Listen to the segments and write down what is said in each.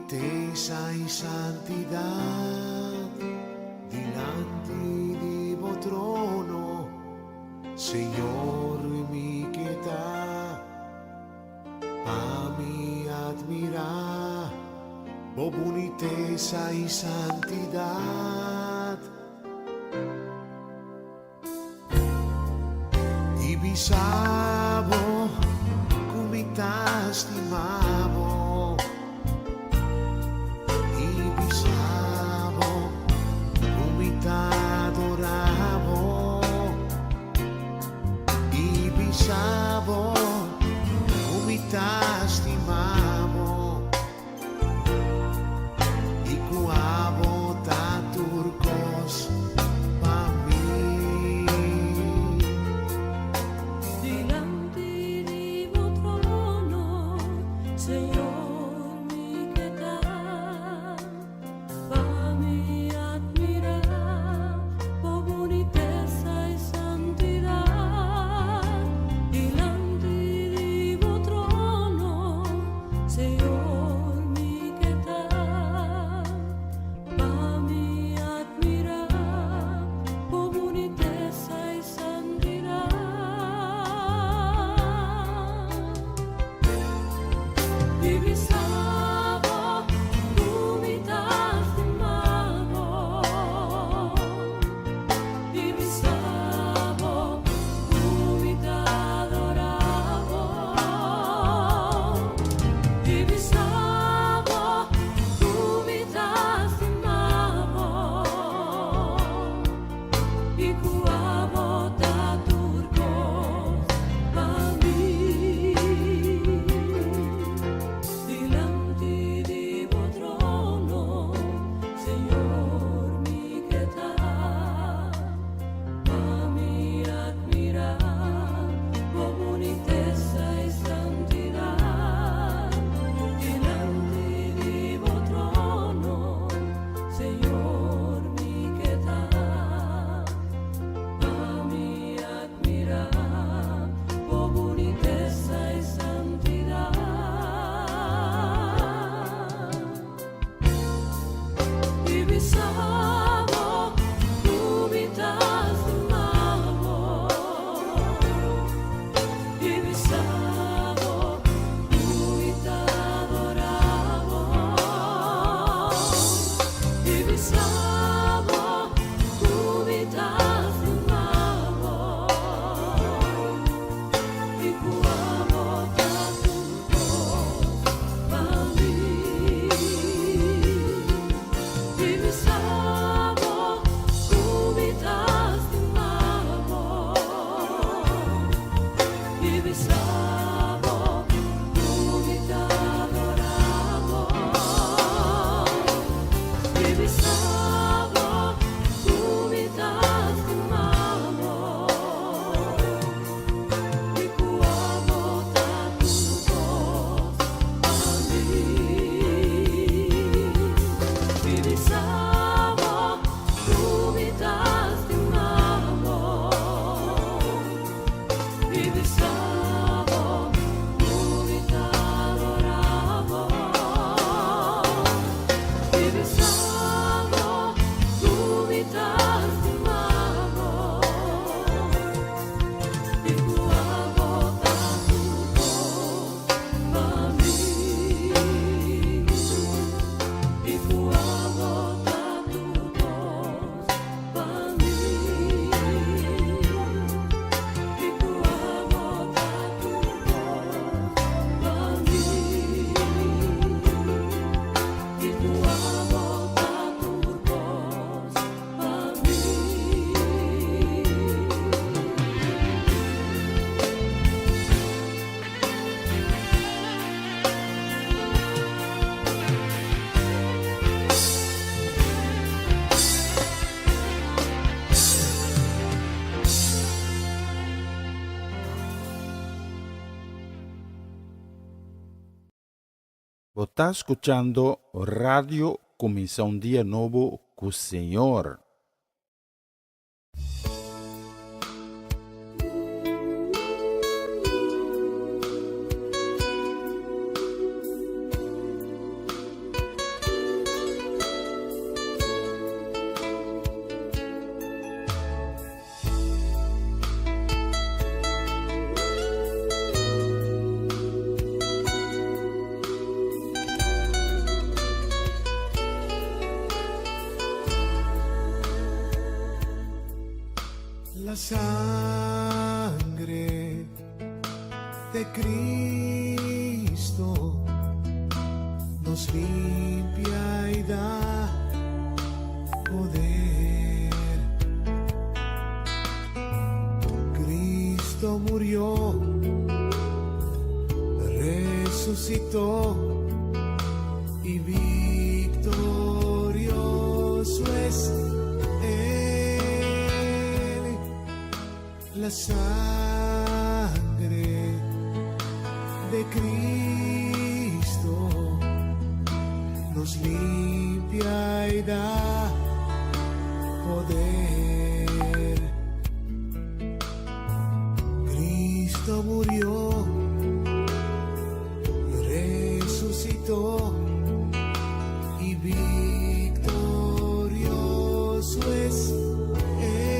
boniteza y santidad delante de tu trono, Señor, mi quieta, a mí admira, oh boniteza y santidad. Y bisabo, come t'estimavo, y bisabo, come t'adoravo, y bisabo, come t'estimavo, y cuavo t'aturcos pa mi. Delante di tuo trono, Señor, mi quieta, fammi admirar, por boniteza y santidad. Delante di tuo trono, Señor, mi quieta, fammi admirar, por boniteza y santidad. Divisavo, come t'estimavo, divisavo, come t'adoravo, divisavo, come t'estimavo, y cuavo t'aturcos pa mi. Delante di tuo trono, Señor, mi quieta, fammi admirar, por boniteza y santidad. Delante di tuo trono, Señor, mi quieta, fammi admirar, por boniteza y santidad. Divisavo, come t'estimavo, divisavo, come t'adoravo, divisavo, come t'estimavo, y cuavo t'aturcos pa mi. Divisavo, come t'estimavo, divisavo, come t'adoravo, divisavo, come t'estimavo, y cuavo t'aturcos pa mi. Divisavo, come t'estimavo, divisavo, come t'adoravo, divisavo, come t'estimavo, y cuavo t'aturcos pa mi. Y cuavo t'aturcos pa mi. Y cuavo t'aturcos pa mi. Y cuavo t'aturcos pa mi. Vos está escuchando Radio Comienza un Día Nuevo con Señor. La sangre de Cristo nos limpia y da poder. Cristo murió, resucitó y victorioso es Él. La sangre de Cristo nos limpia y da poder. Cristo murió, resucitó y victorioso es Él.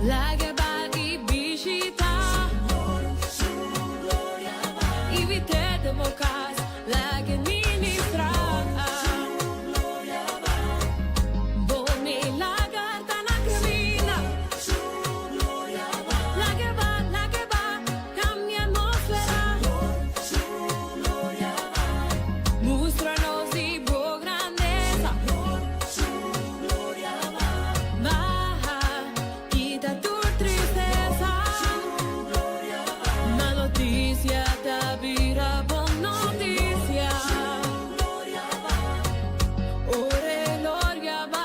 La que va y visita y viste de bocas la que ministra. Vome la carta na camina. La que va, cambia atmósfera. Mostranos di buona grandeza. Baja, quita tu tristeza. Ma noticia te vira buon noticia. Ore gloria va.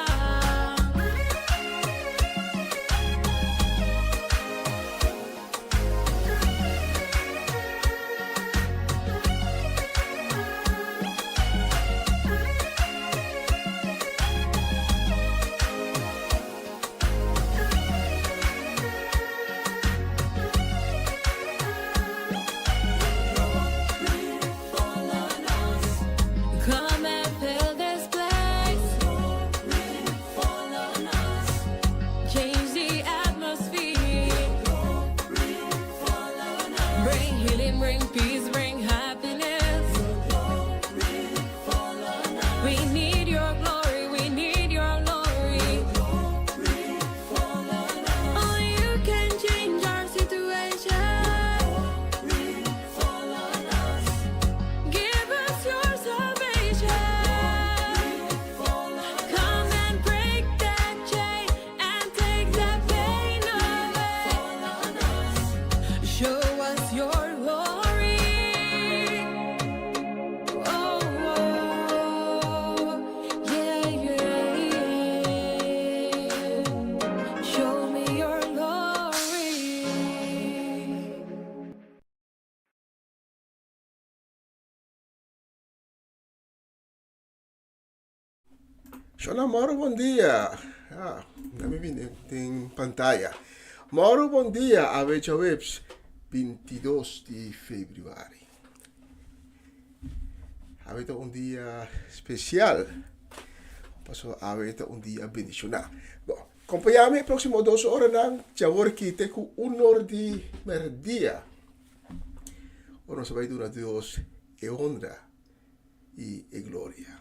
Come and fill this place. Change the atmosphere. Bring healing, bring peace, bring happiness. We need your glory, we need your glory. Only you can change our situation. Give us your salvation. Come and break that chain and take that pain away. Show us your glory. Oh, yeah, yeah. Show me your glory. Shalom, Mauro, bom dia. Nami tem pantalla. Mauro, bom dia. Avecha Webs, 22 de februari. Avete un dia special. Paso avete un dia bendicional. Bom, acompanhame próximo 2 horas dan javor kite ku unor di merdia. Ora se vai dura Dios e honra e gloria.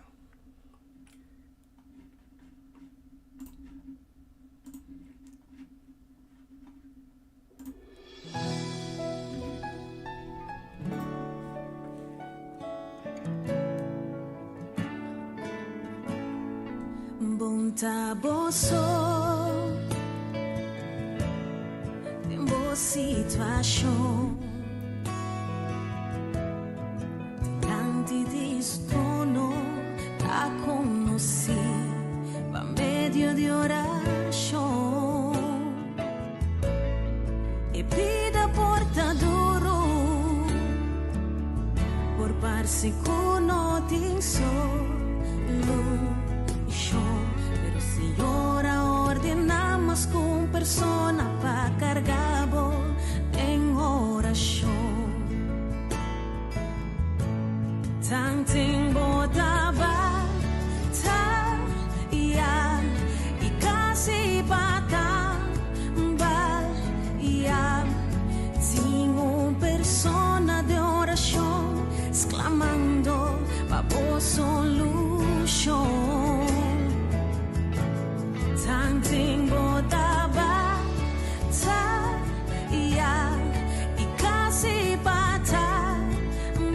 Bunta boso, tem boa situação. Tanti di stono a conosci, va medio di oração. E pida porta duro, por parsi cuno tin solo. Pero Señora ordenamos con persona pa cargabo en oración. Tanting bodaba ta ya y casi pata bal ya sin un persona de oración exclamando pa vos solución. Tanting bodaba ta ya y casi pata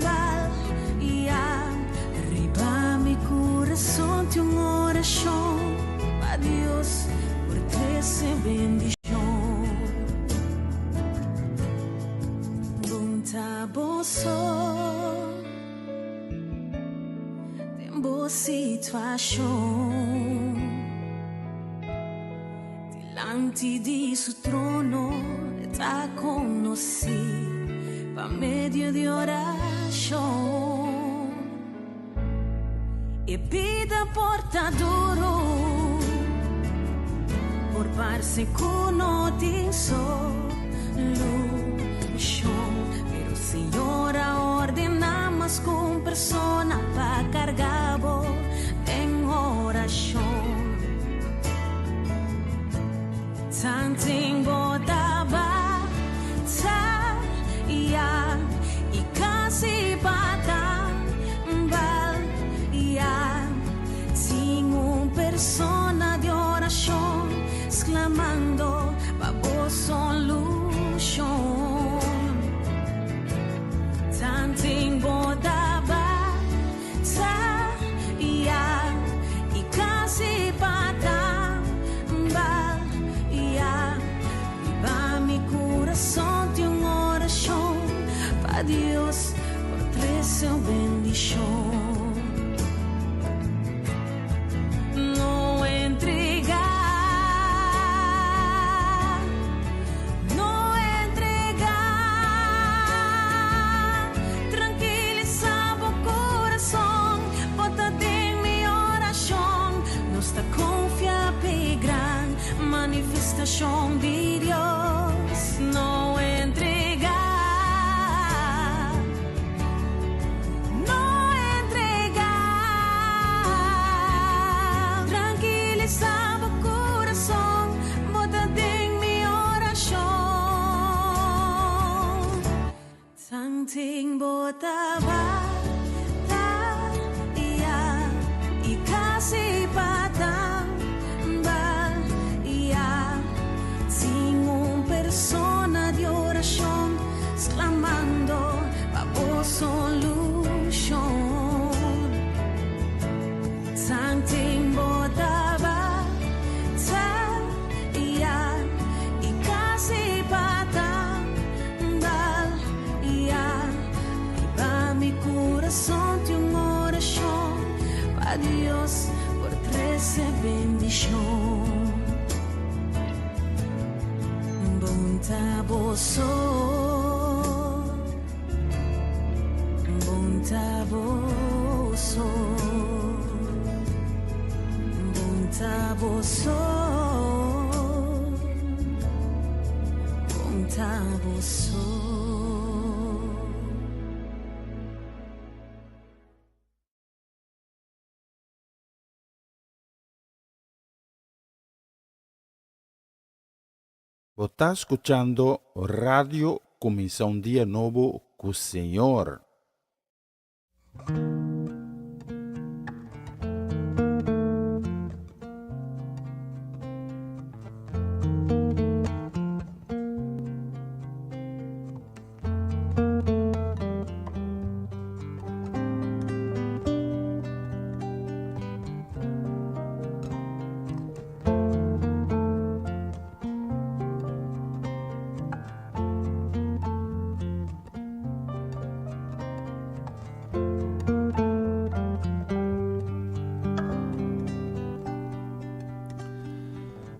bal ya riba mi corazón tu oración pa Dios por trece bendición. Bunta boso tembo situación. Dilanti di su trono ta conosci pa medio di oración. E pida porta duro por parse cuno tin solución. Pero Señora ordenamos con persona pa cargabo en oración. Tanting bodaba ta iya ikasipatan bal iya singún persona de oración exclamando babo solution tanting bodaba ta iya ikasipatan bal iya viva mi corazón de una oración pa Dios por 13 bendición. No entregar, no entregar, tranquilizaba o corazón, bota-te en mi oración, nuestra confianza gran manifestación de Dios. No entregar, no entregar, tranquilizaba o corazón, bota-te en mi oración. Tanting botaba ta iya ikasipatan bal iya singún persona de oración exclamando babo solution. Tanting botaba ta iya ikasipatan bal iya viva mi corazón de una oración pa Dios por 13 bendición. Bontaboso, bontaboso, bontaboso, bontaboso. Vos está escuchando Radio Comienza un Día Nuevo con el Señor.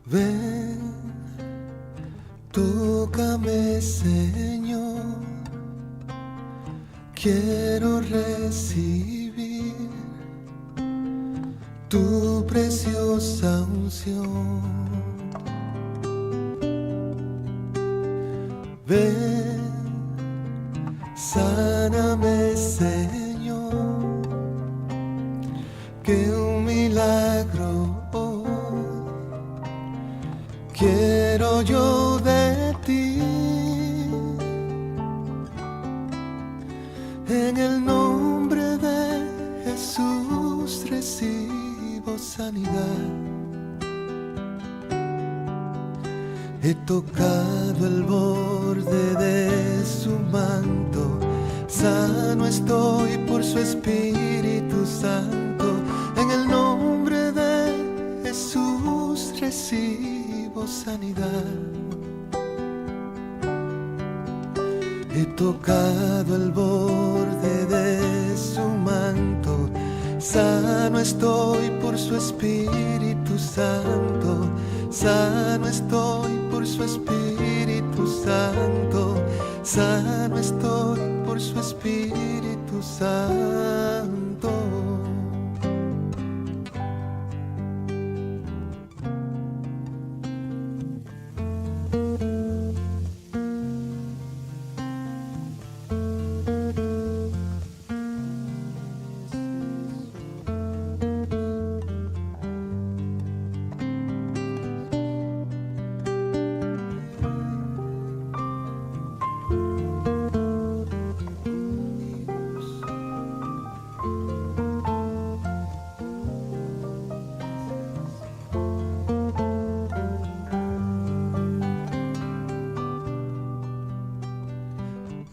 Ven, tócame, Señor. Quiero recibir tu preciosa unción. Ven, sáname, Señor. Que un milagro quiero yo de ti, en el nombre de Jesús recibo sanidad. He tocado el borde de su manto, sano estoy por su Espíritu Santo, en el nombre de Jesús recibo sanidad. He tocado el borde de su manto, sano estoy por su Espíritu Santo, sano estoy por su Espíritu Santo, sano estoy por su Espíritu Santo.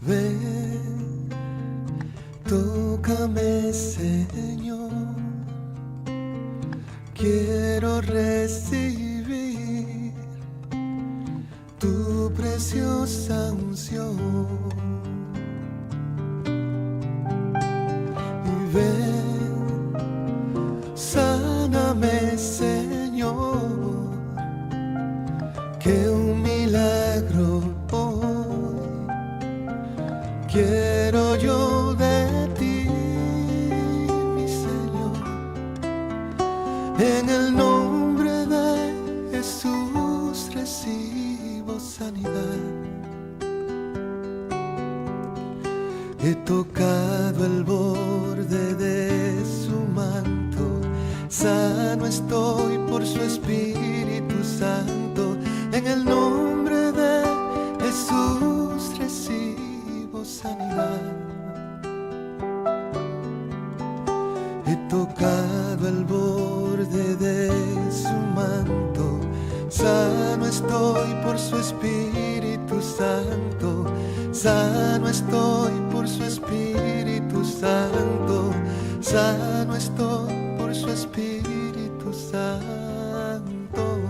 Ven, tócame, Señor. Quiero recibir tu preciosa unción. Y ven, sáname, Señor, que un milagro hoy quiero yo de ti, mi Señor. En el nombre de Jesús recibo sanidad. He tocado el borde de su manto, sano estoy por su Espíritu Santo. En el nombre de Jesús recibo sanidad. He tocado el borde de su manto, sano estoy por su Espíritu Santo. Sano estoy por su Espíritu Santo. Sano estoy por su Espíritu Santo.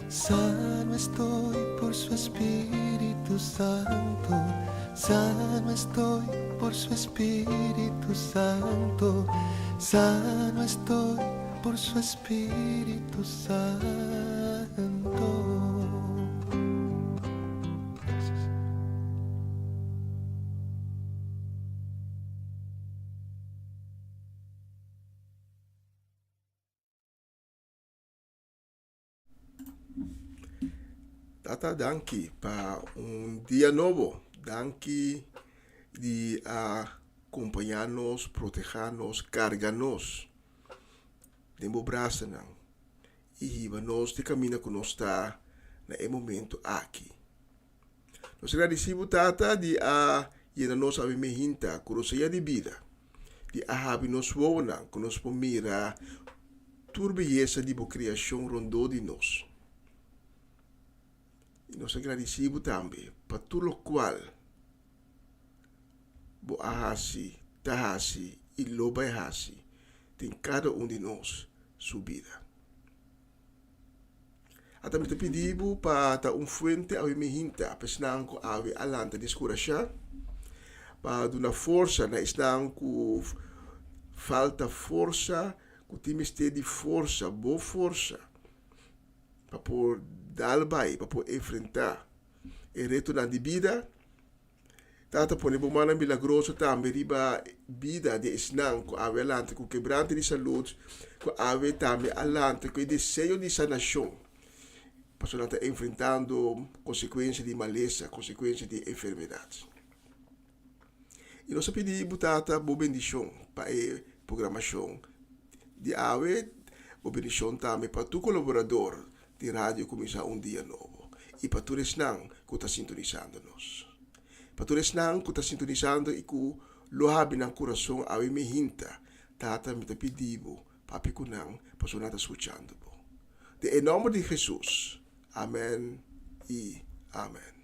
Sano estoy por su Espíritu Santo. Sano estoy por su Espíritu Santo. Sano estoy por su Espíritu Santo. Gracias. Tata, danke para un día nuevo. Danke de acompanharnos, protegernos, cargarnos. Demo braço não. E nós de caminho que nós está no momento aqui. Nós agradecemos tata de e nós a me hinta curiosidade de vida. De habi nos wona, que nós pomira turbulência de boa criação rondou de nós. E nós agradecemos também para tudo o qual bo ahasi, tahasi e loba ahasi tem cada de nós subida. Até me pedimos para fuente a me hinta, para senang ko ave alanta descuracha, para dar força na senang ko falta força, ko times de força, boa força, para por dar bai, para por enfrentar e retornar de vida. Tata pone bomana milagroso também riba vida de senang ko ave alanta, ko quebrante de saúde, ko ave também alanta, ko desejo de sanação. Passando a enfrentando consequências de maleza, consequências de enfermidades. E nós pedimos tata boa bendição para a programação de AWE, boa bendição também para tu colaborador de rádio começar dia novo. E para tu resnang que está sintonizando-nos. Para tu resnang que está sintonizando e que lo habi ng coração AWE me hinta, tata me pedimos para pikunang para sonata escuchando. De em nome de Jesus. Amén y amén.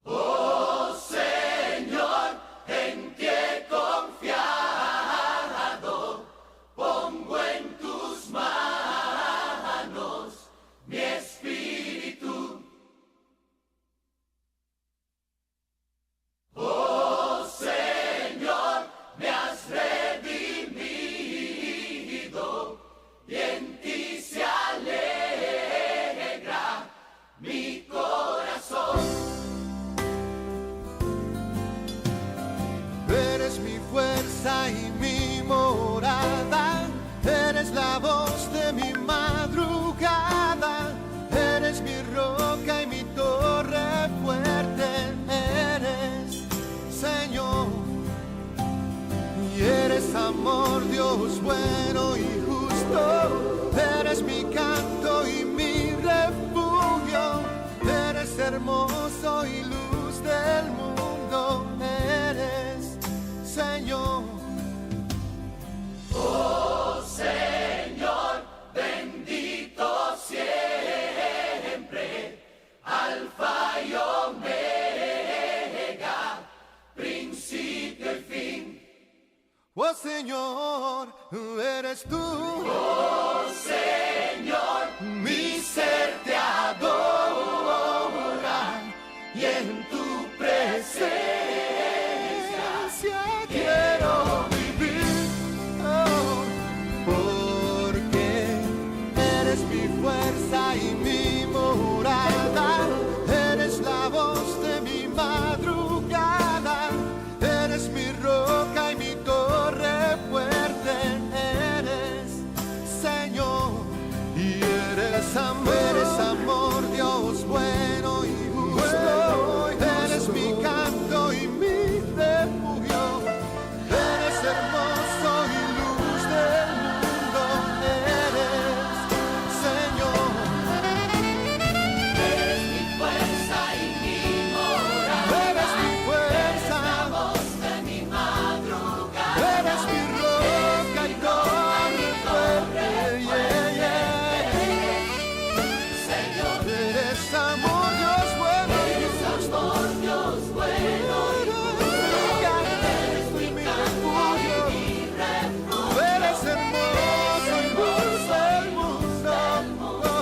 Oh Señor, en ti he confiado, pongo en tus manos mi espíritu. Oh Señor, me has redimido y en ti se alegra mi corazón. Eres mi fuerza y mi morada, eres la voz de mi madrugada, eres mi roca y mi torre fuerte, eres Señor, y eres amor, Dios bueno y justo, eres mi canto y mi refugio, eres hermoso y luz del mundo, eres Señor. Oh Señor, bendito siempre. eres tú. Oh Señor, mi ser te adora y en tu presencia Quiero vivir, oh, porque eres mi fuerza y mi morada, eres la voz de mi madrugada, eres mi roca y mi torre fuerte, eres Señor, y eres amor, Dios bueno y justo, eres mi canto y mi refugio, eres hermoso y luz del mundo, eres Señor. eres mi fuerza y mi morada, Eres mi fuerza, la voz de mi madrugada, eres mi roca y torre fuerte, yeah, yeah. Señor, Eres amor, Dios bueno y justo, amor, Dios bueno, eres mi refugio, eres hermoso y luz del mundo,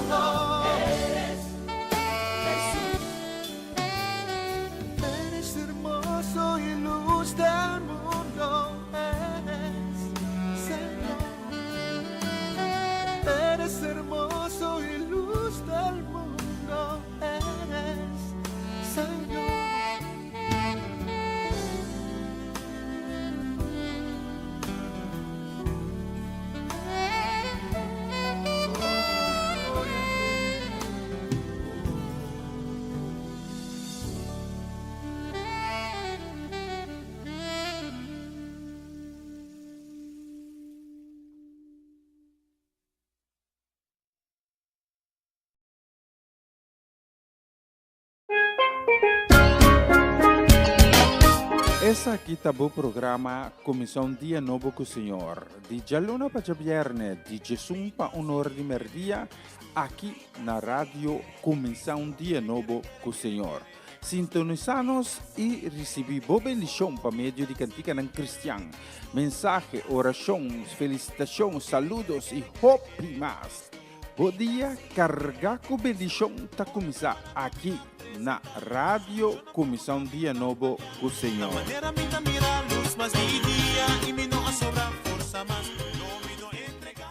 eres hermoso y luz del mundo, eres Señor. Eres hermoso y luz del mundo, eres Señor. Essa aqui tá o programa Comissão Dia Novo com o Senhor. De Jaluna para Viernes, de Jesum para Honor de Merdia, aqui na rádio Comissão Dia Novo com o Senhor. Sintonizanos e recebi boa bendição para meio de cantica ng Cristian. Mensagem, oração, felicitação, saludos e hope mais. Bom dia, carga com bendição tá começar aqui na Rádio Comissão Dia Novo com o Senhor. Manera me mira a luz más dia y me no sobra força más no me no entregar.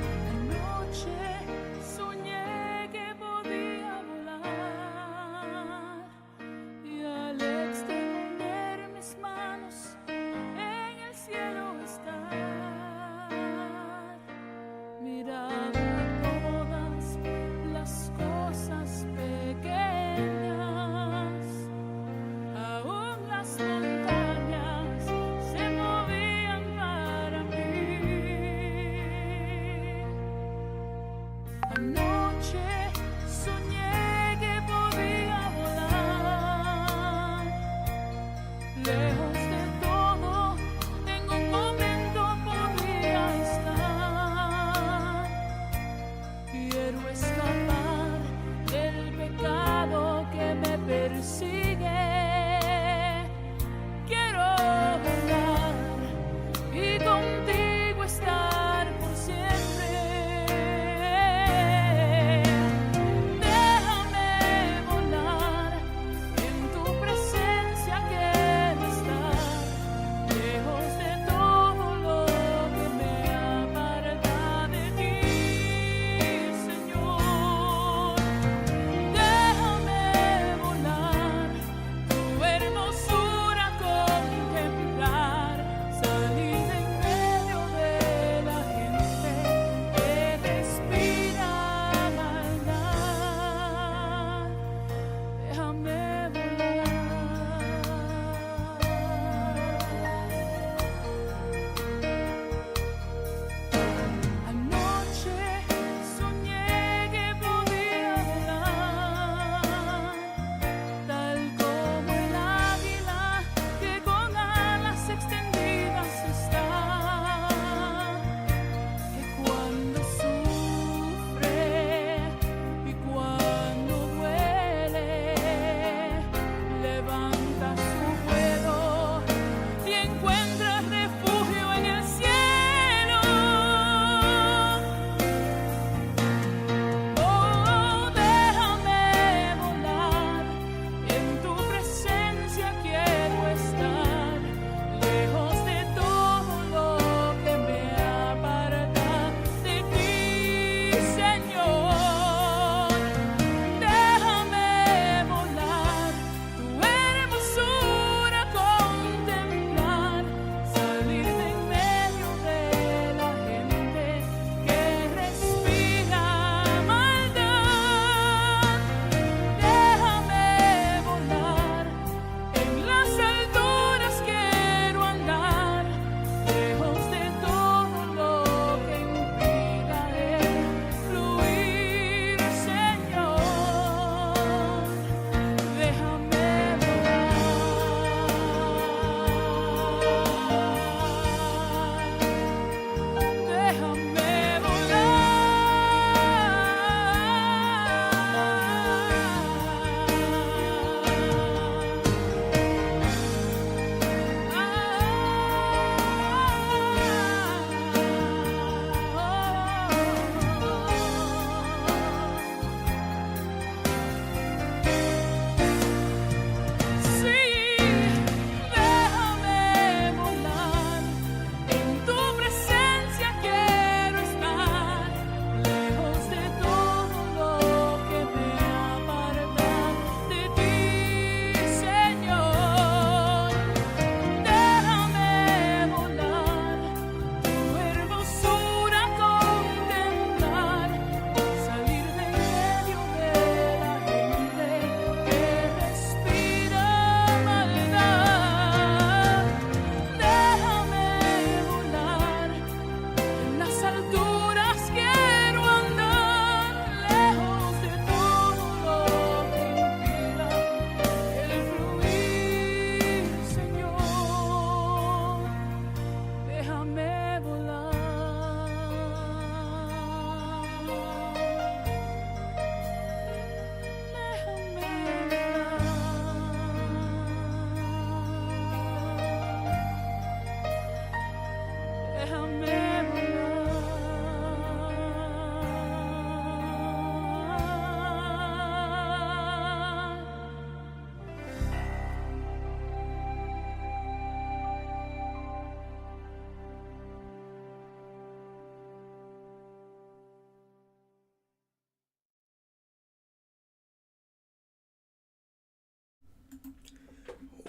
Anoche soñé que podía volar y al extender mis manos en el cielo estar, miraba todas las cosas pequeñas, aún las montañas se movían para mí. Anoche soñé que podía volar, lejos de todo, en un momento podía estar. Quiero escapar del pecado que me persigue. Quiero volar y contigo estar por siempre. Déjame volar, en tu presencia quiero estar.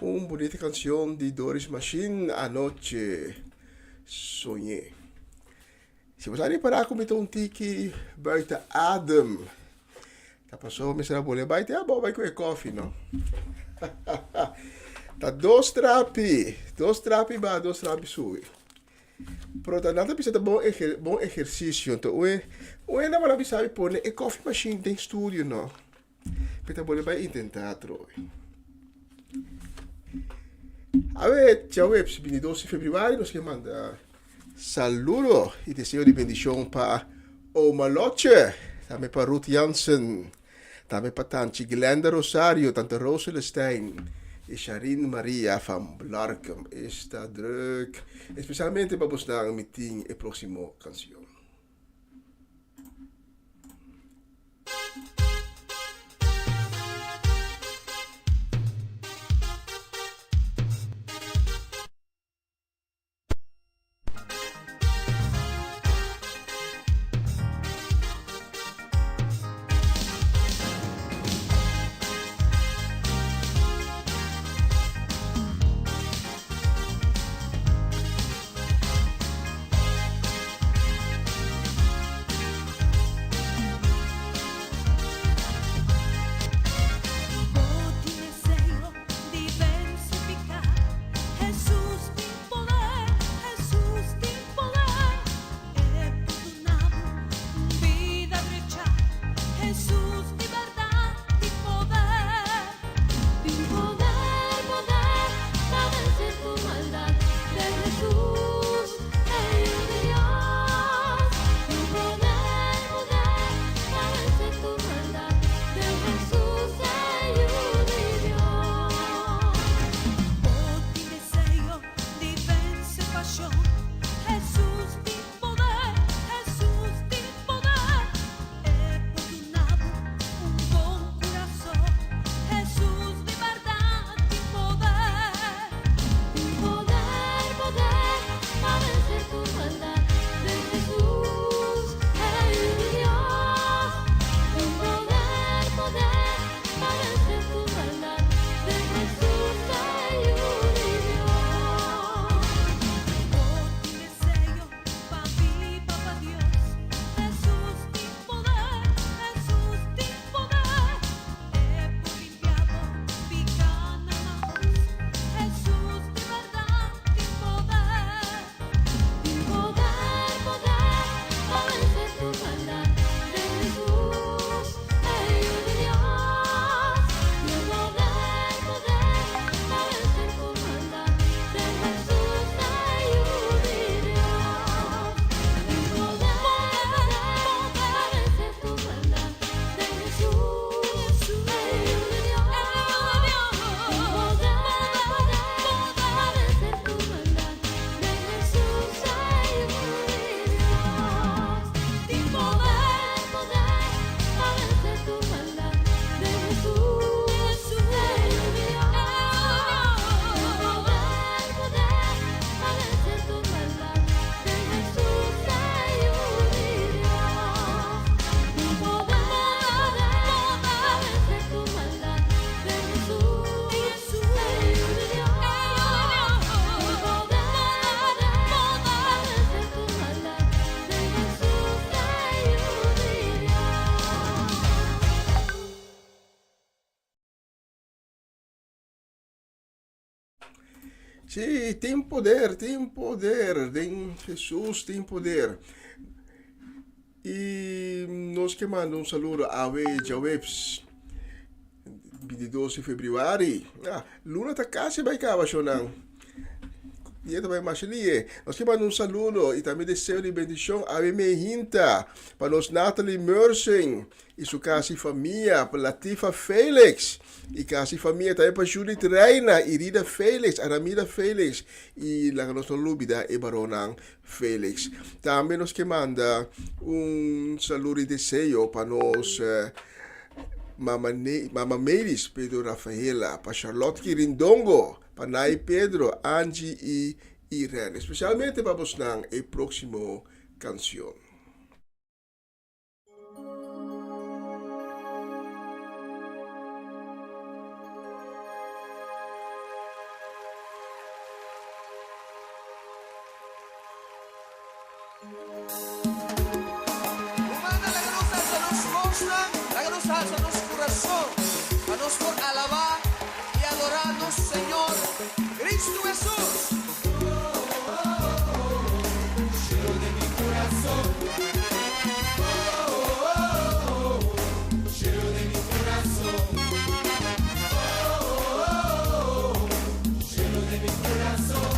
Una bonita canción de Doris Machine, Anoche Soñé. Si we zijn niet paraat met een tiki buiten adem. Dat pas zo, misschien boleh buiten. Ja, maar wij koffie, no. Dat dos trapi ba, dos trapi sui. Pero tanto bisa ta bon ejercicio, to we na mala bisa pone e coffee machine in studio, no. Peta boleh bij intentar troy. A ver, ciao, 22 de februari nos que manda saludo y deseo de bendición para Oma Loche, también para Ruth Jansen, también para Tante Glenda Rosario, Tante Rosele Stein y Sharin Maria van Blarkum. Está druk, especialmente para buscar un meeting y próximo canción. Sí, tem poder, de Jesús tem poder. E nós que mandamos saludo a Jawebs, 22 de februari. Luna tá quase vai acabar, Shonan. E também mais ali. Nós que mandamos saludo e também desejo de bendição a Mehinta, para nós Natalie Mersing e sua casa família, para Latifa Felix. E casa família também para Judith Reina, Irida Felix, Aramida Felix e lá nós não lubida e Baronang Felix. Também nós que manda saludo e desejo para nós Mama Melis, Pedro Rafaela, para Charlotte Quirindongo, para Nai Pedro, Angie e Irene. Especialmente para vos nang e próximo canción. Humana la ganusa sa nos mostra, la ganusa sa nos corazón, a nos por alabar y adorarnos, Señor, Cristo Jesús. Lleno de mi corazón. Lleno de mi corazón. Lleno de mi corazón.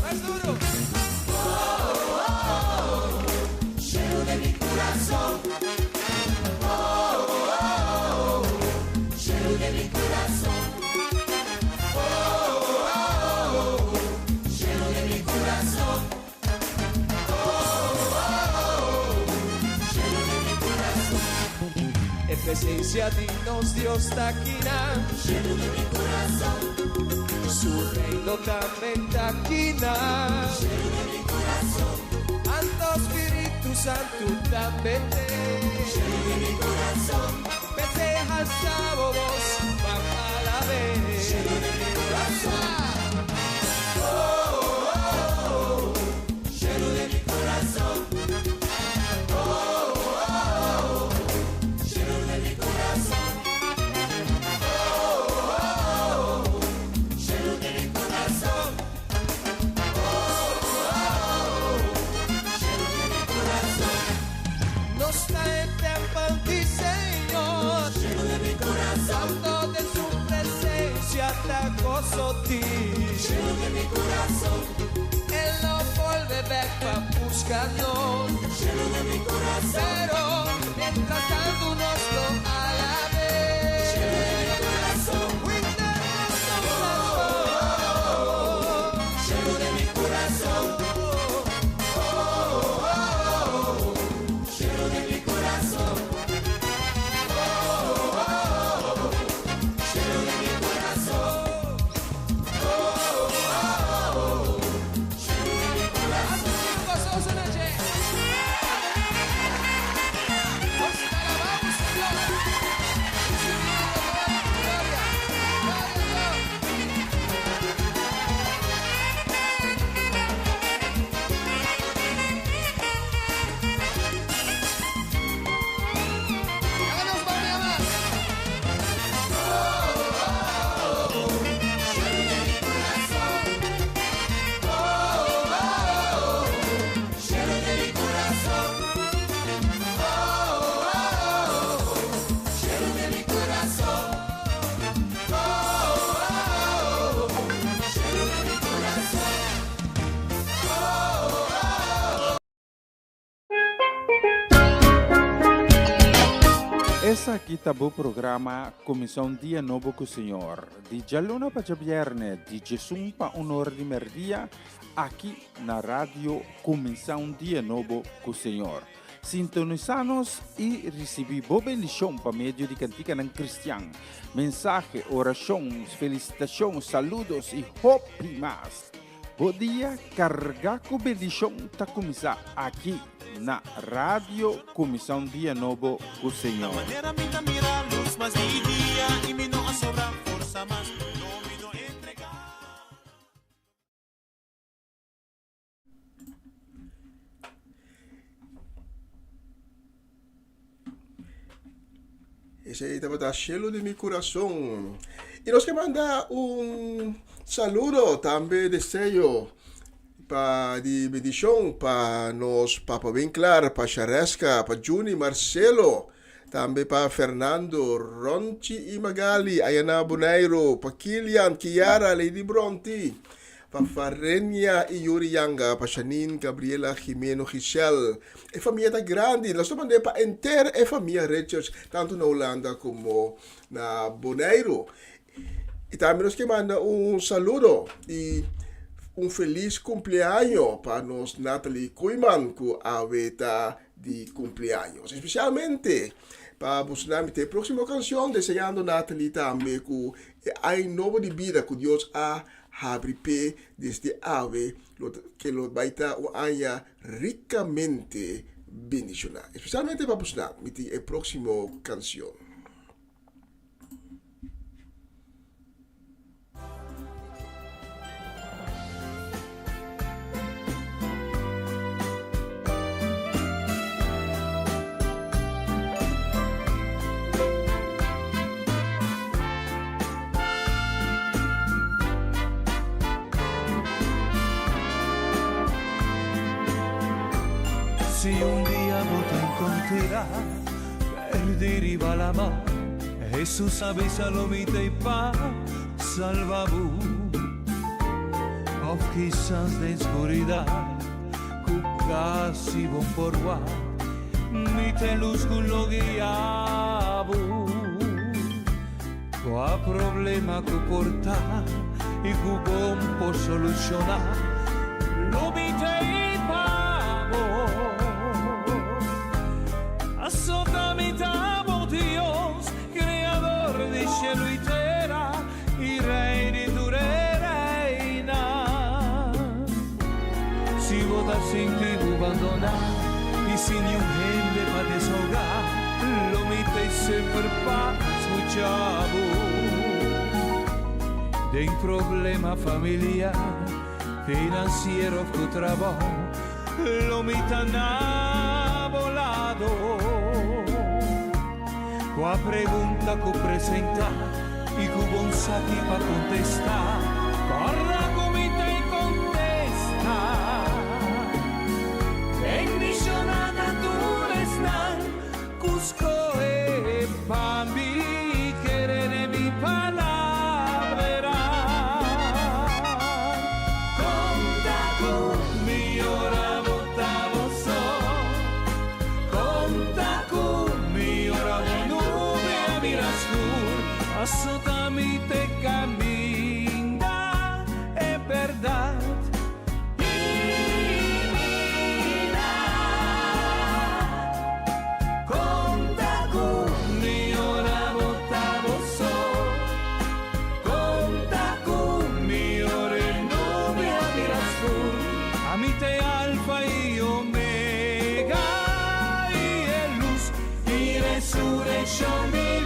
Más duro. Lleno de mi corazón. Lleno de mi corazón. Lleno de mi corazón. Lleno de mi corazón. En presencia dignos Dios taquina. Lleno de mi corazón. Su reino también taquina. Lleno de mi corazón. Santo Espíritu Santo también. Lleno de mi corazón. Festeja el sábado, papá la vez. Lleno de mi corazón. Lleno de mi corazón. Lleno de mi corazón. Lleno de mi corazón. Lleno de mi corazón. Nos trae tiempo en ti, Señor. Lleno de mi corazón. Santo de su presencia te gozo ti. Lleno de mi corazón. Él no vuelve back para buscarnos. Lleno de mi corazón. Pero mientras tanto nos lo alabe. Lleno de mi corazón. Lleno de mi corazón. Lleno de mi corazón. Lleno de mi corazón. Essa aqui tá o programa Comissão Dia Novo com o Senhor. De Jalona para Viernes, de Jesus para Honor de Merdia, aqui na rádio Comissão Dia Novo com o Senhor. Sintonizanos e recebi boa bendição para meio de cantica ng Cristian. Mensagem, orações, felicitações, saludos e hope mais. Bom dia, carregar com bendição tá começar aqui na rádio Comissão Dia Novo com o Senhor. Manera minta mira luz mas di dia y mi no sobra forza mas no mi no entregar. Ese está cielo de mi corazón. Y nos que manda un saludo también deseo de bendición para nos Papa Winkler, para Charesca, para Juni Marcelo, también para Fernando, Ronchi y Magali, Ayana Bonairo, para Kilian, Kiara, Lady Bronte, para Farenia y Yuri Yanga, para Janine, Gabriela, Jimeno, Giselle, e família grande, nós estamos mandando para inteira a família Richards, tanto na Holanda como na Bonairo. E também nós que manda um saludo e um feliz cumpleaños para nós Natalie Kuiman, que aveta de cumpleaños. Especialmente para buscar a próxima canção, desejando Natalie também que há novo de vida que Deus ha abrido desde ave, que lo vai estar um ano ricamente bendicionado. Especialmente para buscar a próxima canção. un día vos te encontrarás, perderá la mano. Jesús avisa lo mite y pa salvabu. O quizás de oscuridad, cu casi bon por guard, mite luz con lo guiabu. Qua problema che porta e che bon può soluzionare lo mite i pavo assolutamente amo Dios creador di cielo y tierra y rey de tu reina si vota sin ti abandonar y sin un gente para desahogar lo mite sempre pa escuchavo de un problema familiar, financiero que trabajo, lo mitan a volado. Qua pregunta que presenta y que bon saqui pa contestar, corra comita y contesta. Bendicionada tu estar, Cusco e Bambi, querer mi palabra. Assolutamente cammina è verdad divina conta con mi ora votavo so conta con mi ore nome amiras tu amite alfa y omega y el luz y resurrección divina.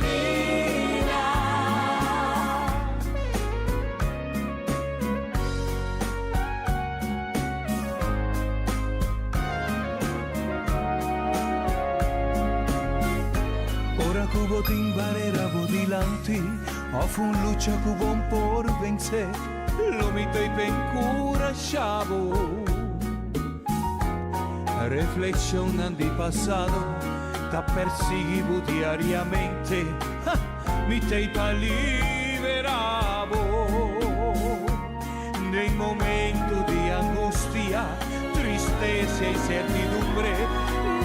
Cubo tin barera vodilanti, offro un luce cubon por vencer, lo mito y ben curachavo. Reflexionando di passato, da perseguivo diariamente, mi te pa liberavo. Nei momenti di angustia, tristezza e incertidumbre,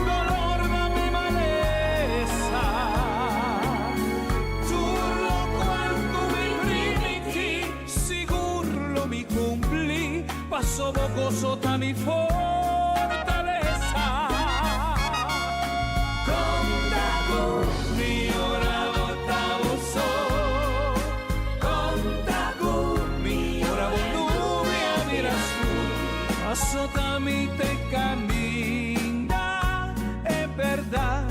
dolor da mi malessa. Passo gozo da mi fortaleza conta con mi ora votavo so conta con mi ora volume a miras tu assolutamente cammina è verdad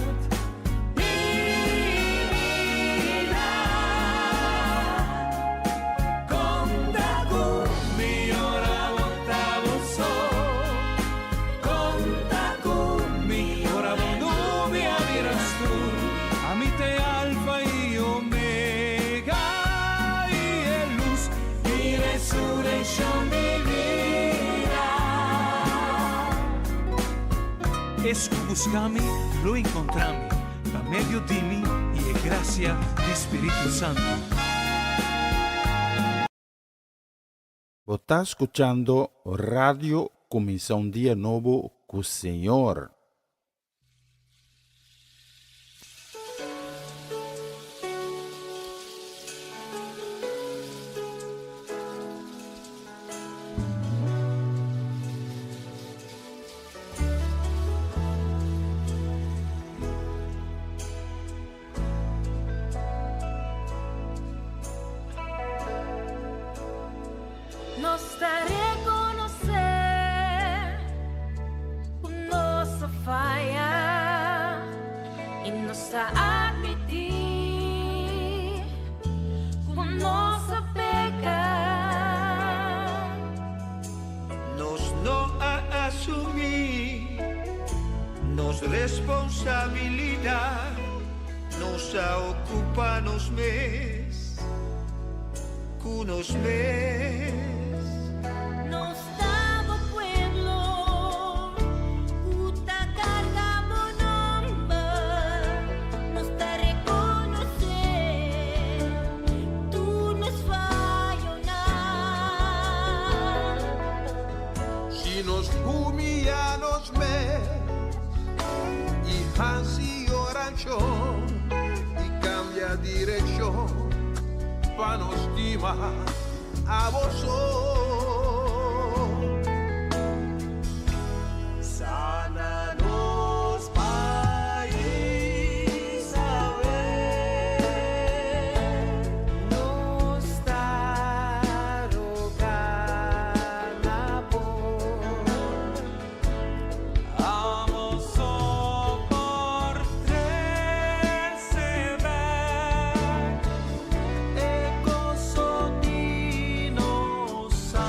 Esco buscami, lo encontrami, pa medio di mí y en gracia di Espíritu Santo. Vos está escuchando Radio Comienza un Día Nuevo con el Señor. Nos daré conocer nossa falha e nossa admitir com nossa pecar. Nos no a assumir nos responsabilidad, nos a ocupar nos mes, con nos mes. Nos dava pueblo, puta carga direction pa nos stima a vos. Sana nos país a ver, nos tarocana por amo sopor tres se ve e cosodino sa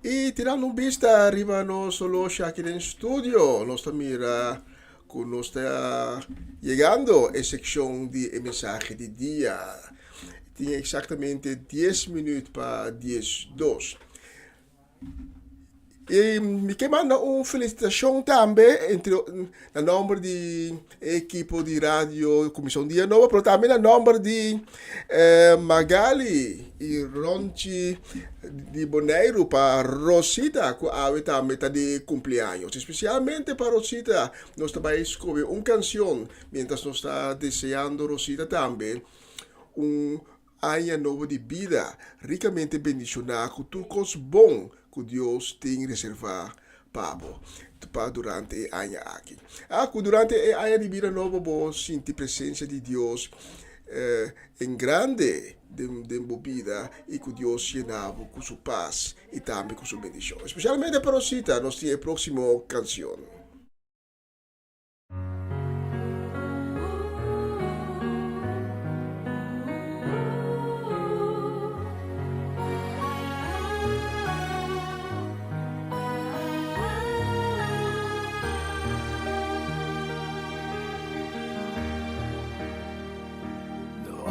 E tirando vista, arrivano solo aquí en studio. Nuestra mira que nos está llegando a sección de mensaje de día. Tiene exactamente 10 minutos para 10:02. E mi manda una felicitazione também entre il numero di equipo di radio Comissão Dia Nova, però também il numero di Magali e Ronchi di Boneiro para Rosita, che avete a metà di cumpleaños. Especialmente para Rosita, nos está escoger una canción, mientras nos está deseando Rosita también un año nuevo de vida, ricamente bendicionado, con tudo cos bom que Deus tem reservado para durante o ano aqui. Durante o ano de vida nova, vos sentir a presença de Deus em grande de vida e que Deus llenava com sua paz e também com sua bendição. Especialmente para Rosita, nós temos a próxima canção.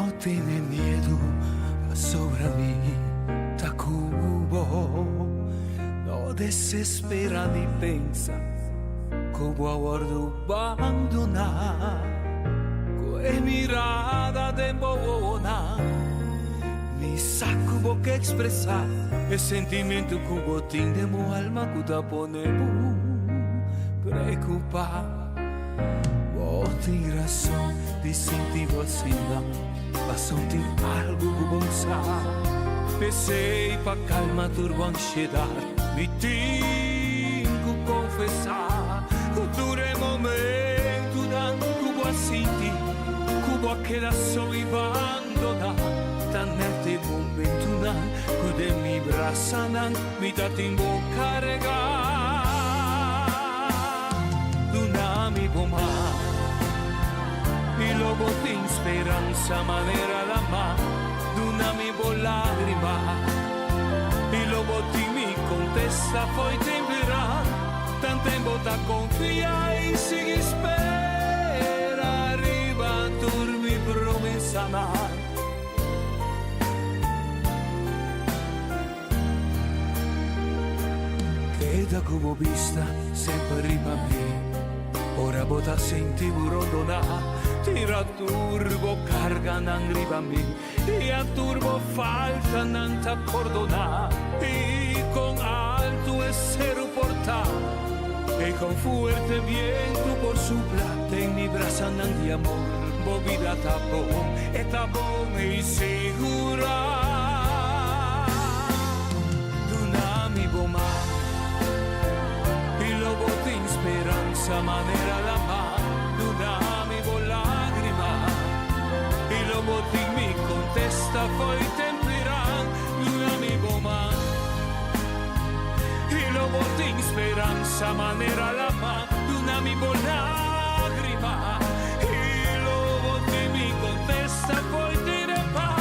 No tiene miedo sobre mí, Tacubo. No desespera ni pensa como aguardo abandonar. Con mirada de bobona, ni saco que expresar el sentimiento que botín de mi alma que te ponemos preocupar. Vos tienes razón de sentir assim não, mas sentir algo que bom sabe. Pensei pra calma turbo ansiedade, me tenho que confessar. Futuro é momento que vou sentir, que vou quedar só e abandonar. Tá neste momento não, que de mi braça não, me dá tempo carregar. Do nami bomar. Y luego de esperanza manera la mano de una mi lágrima. Y luego de mi contesta foi temperar. Tan tempo da confia y sigue espera. Arriba turmi promessa mar. Queda como vista sempre arriba a me. Ora bota senti burondona, tira turbo carga nan riba mi, e a turbo falta nan ta cordona, e con alto essere portar, e con fuerte viento por suplate en mi brasa nan di amor, movida tabón e segura, dunami boma. Speranza manera la mano, dami con lagrima. E lo botti mi contesta, poi temperan, dami goma. E lo botti in speranza manera la mano, dami con lagrima. E lo botti mi contesta, poi dire pa.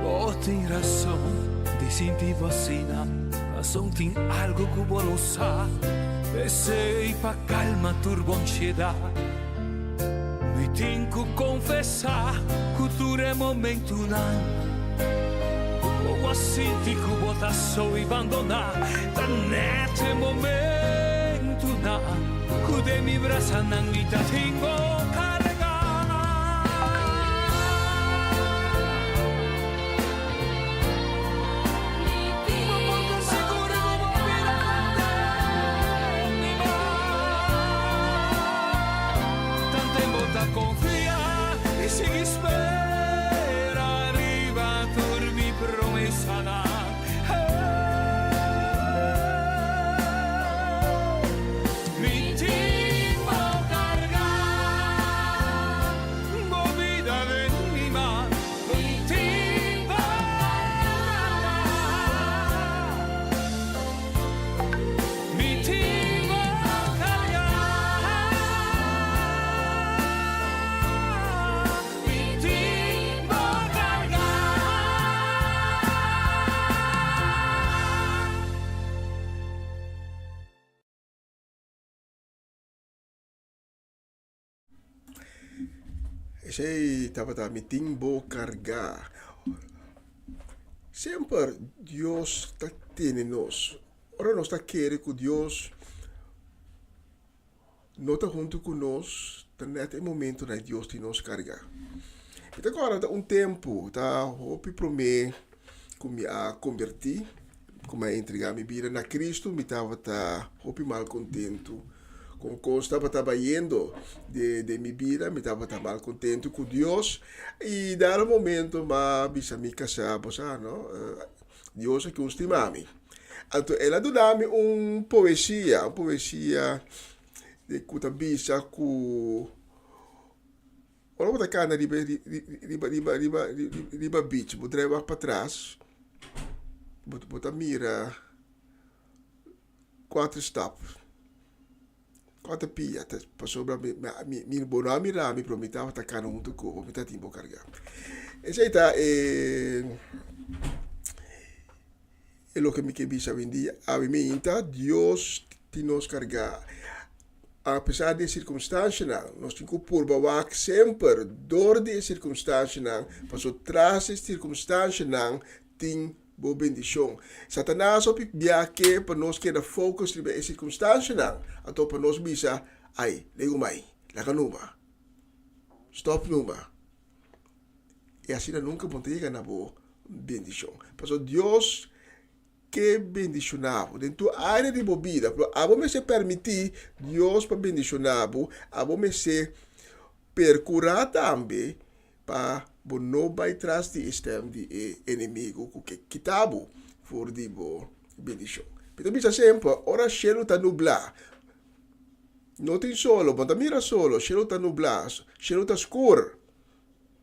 Vos tenés razón de sentir vacina, mas sentir algo que vos no sabes. Pensei pa calma turbo ansiedade. Me tenho que confessar que tudo é momento não. Vou sentir que vou tá só e abandonar. Tá neste momento não. Que de mi brasa não me tá tenho Mi tipo cargar Ese estaba mi timbo carga. Sempre Dios está tiene nos. Ora nós está querendo que Deus não está junto conosco, tá nesse momento na Deus te nos carga. Então agora tá tempo, tá hopi para mim que me a converti, como a entregar minha vida na Cristo, me tava tá hopi mal contento. Com como estava trabalhando de minha vida, me estava mal contente com Deus e dar momento ma bisa me casar, não? Deus é que os timami. Então ela deu-me poesia de que bisa ku ora bota cana riba beach, bota para trás, bota mira 4 steps. Quanto pia, passou para mi bonami lá, me prometava tá caro muito copo, me tá tempo carregar. Esse aí tá é o que me que bisa vendia, a mim tá Deus te nos carregar. Apesar de circunstância, nós temos que por baixo sempre, dor de circunstância, passou trás de circunstância, tem boa bendição. Satanás op biake para nós que da focus riba e circunstância não, então para nós bisa ai, lego mai, laga numa. Stop numa. E assim nunca vamos ter na boa bendição. Porque Deus que bendicionava dentro da área de bebida, pero a me se permitir Deus para bendicionar, a me se percurar também para não vai atrás de estem de inimigo que kitabo for de bo bendição. Então bisa sempre ora cielo tá nublado. Não tem solo, mas mira solo, cielo tá nublado, cielo tá escuro.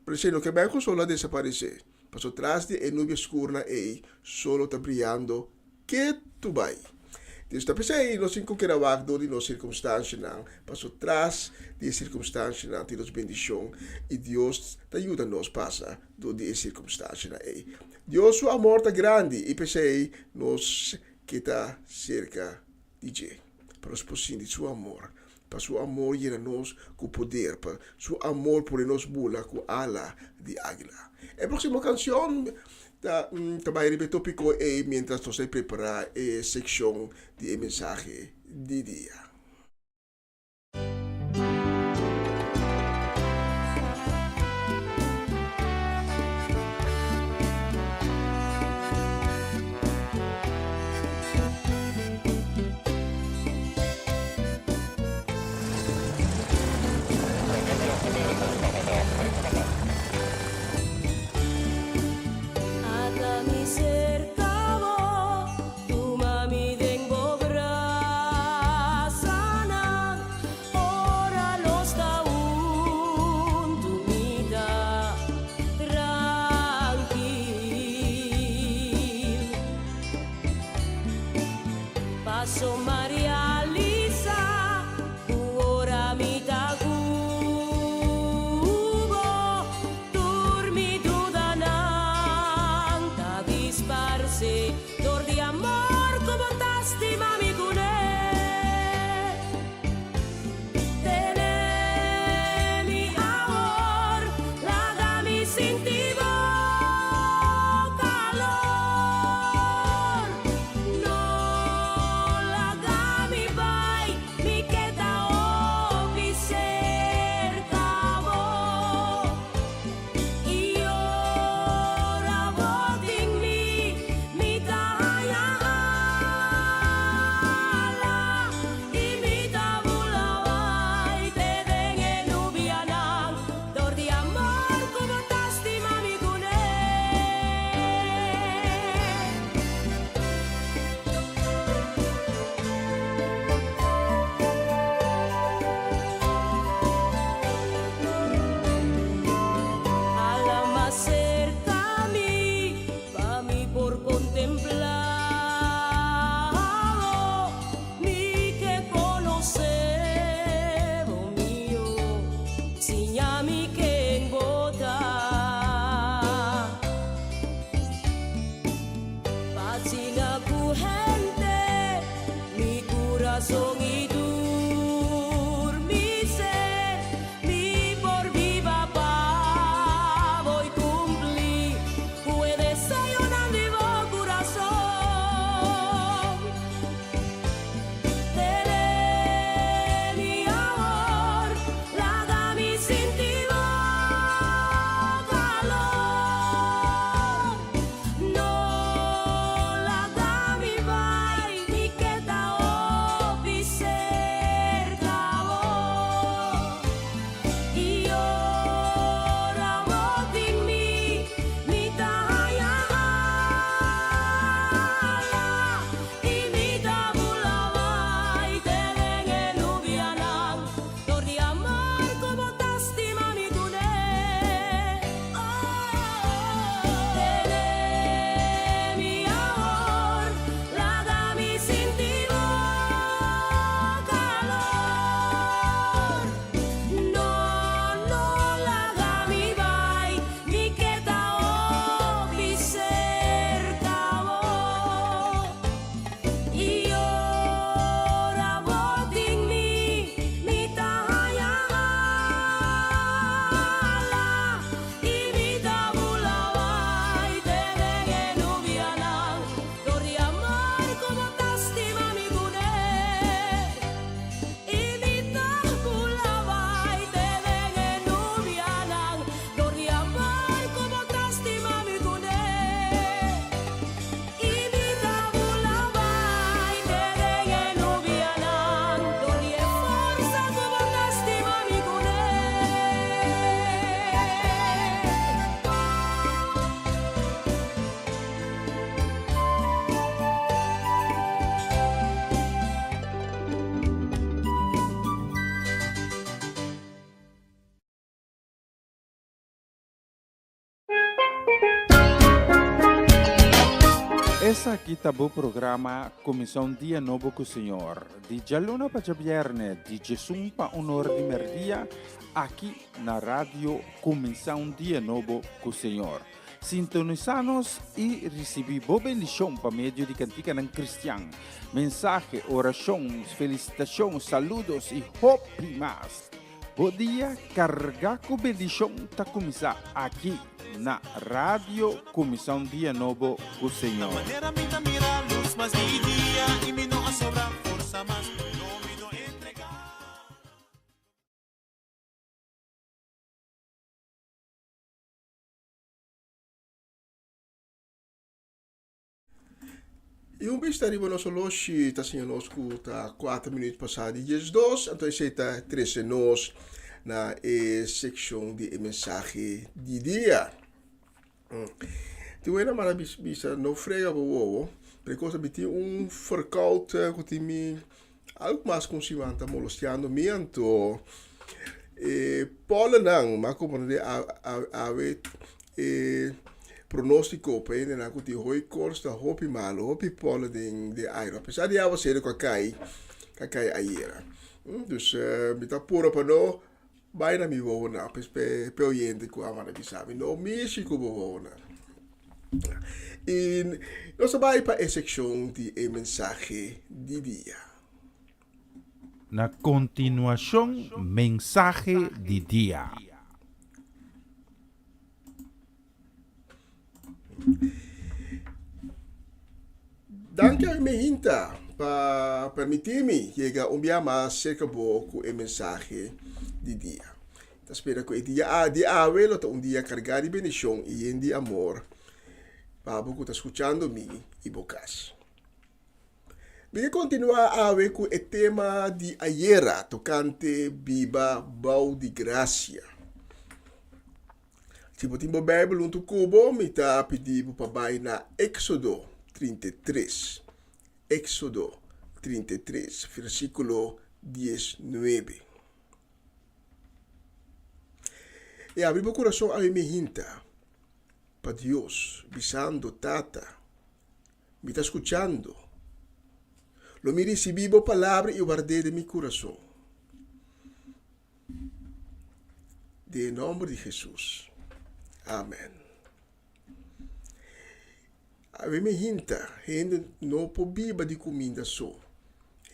Por exemplo, que vai com solo desaparecer. Passou atrás de nuvem escura e solo tá brilhando que tu vai. Então, está pensando nós cinco que era vagdo de nossa circunstância, não. Passou atrás de circunstância, não, temos bendição e Deus te ajuda nos passa do de circunstância, não. Deus seu amor tá grande e pensei nós que está cerca de Deus. Para os possíveis de seu amor, para seu amor llena nos com poder, para seu amor por nos bula com ala de águila. A próxima canção também repete tópico e mientras você prepara a secção de mensagem de dia. Mi por viva paz. Essa aqui tá o programa Comissão Dia Novo com o Senhor. De Jaluna para Viernes, de Jesus para Honor de Merdia, aqui na rádio Comissão Dia Novo com o Senhor. Sintonizanos e recebi boa bendição para meio de cantica ng Cristian. Mensagem, orações, felicitações, saludos e hope mais. Bom dia, carga com bendição tá começar aqui na rádio Comissão Dia Novo com o Senhor. Manera minta mira luz mas di dia y mi no sobra fuerza más no me no entregar. E um beijo arriba nosso loche, tá assim, nosso tá 4 minutos passados de 2, então você tá 13 nós na seção de mensagem de dia. Toen maar bisa no frega bo, precoce biti verkoud que me algo mais consumanta molestiando miento polenang ma compreende ave pronostico pe na kuti hoi corsta hopi malo hopi polen de aero apesar de ava ser com cai aiera dus mita pura pano baina mi vona pe oyente ku amana bisabi no mi si ku vona. E nós vamos para a secção de mensagem de dia. Na continuação, mensagem de dia. Danke a minha hinta para permitir-me chegar mais cerca com a mensagem de dia. Espero que o dia de dia carregado de bendição e de amor. Pabo que está escutando me e bocas. Vamos continuar a ver com o tema de ayer, tocante Biba Bau de Gracia. Se você tem a Bíblia no cubo, me está pedindo para ir na Éxodo 33. Éxodo 33, versículo 19. E abrir o coração a minha hinta. Para Dios, visando tata, me está escuchando. Lo mi recibivo palabra y guardé de mi corazón. De nombre de Jesús. Amén. A me hinta, gente no po biba de comida só.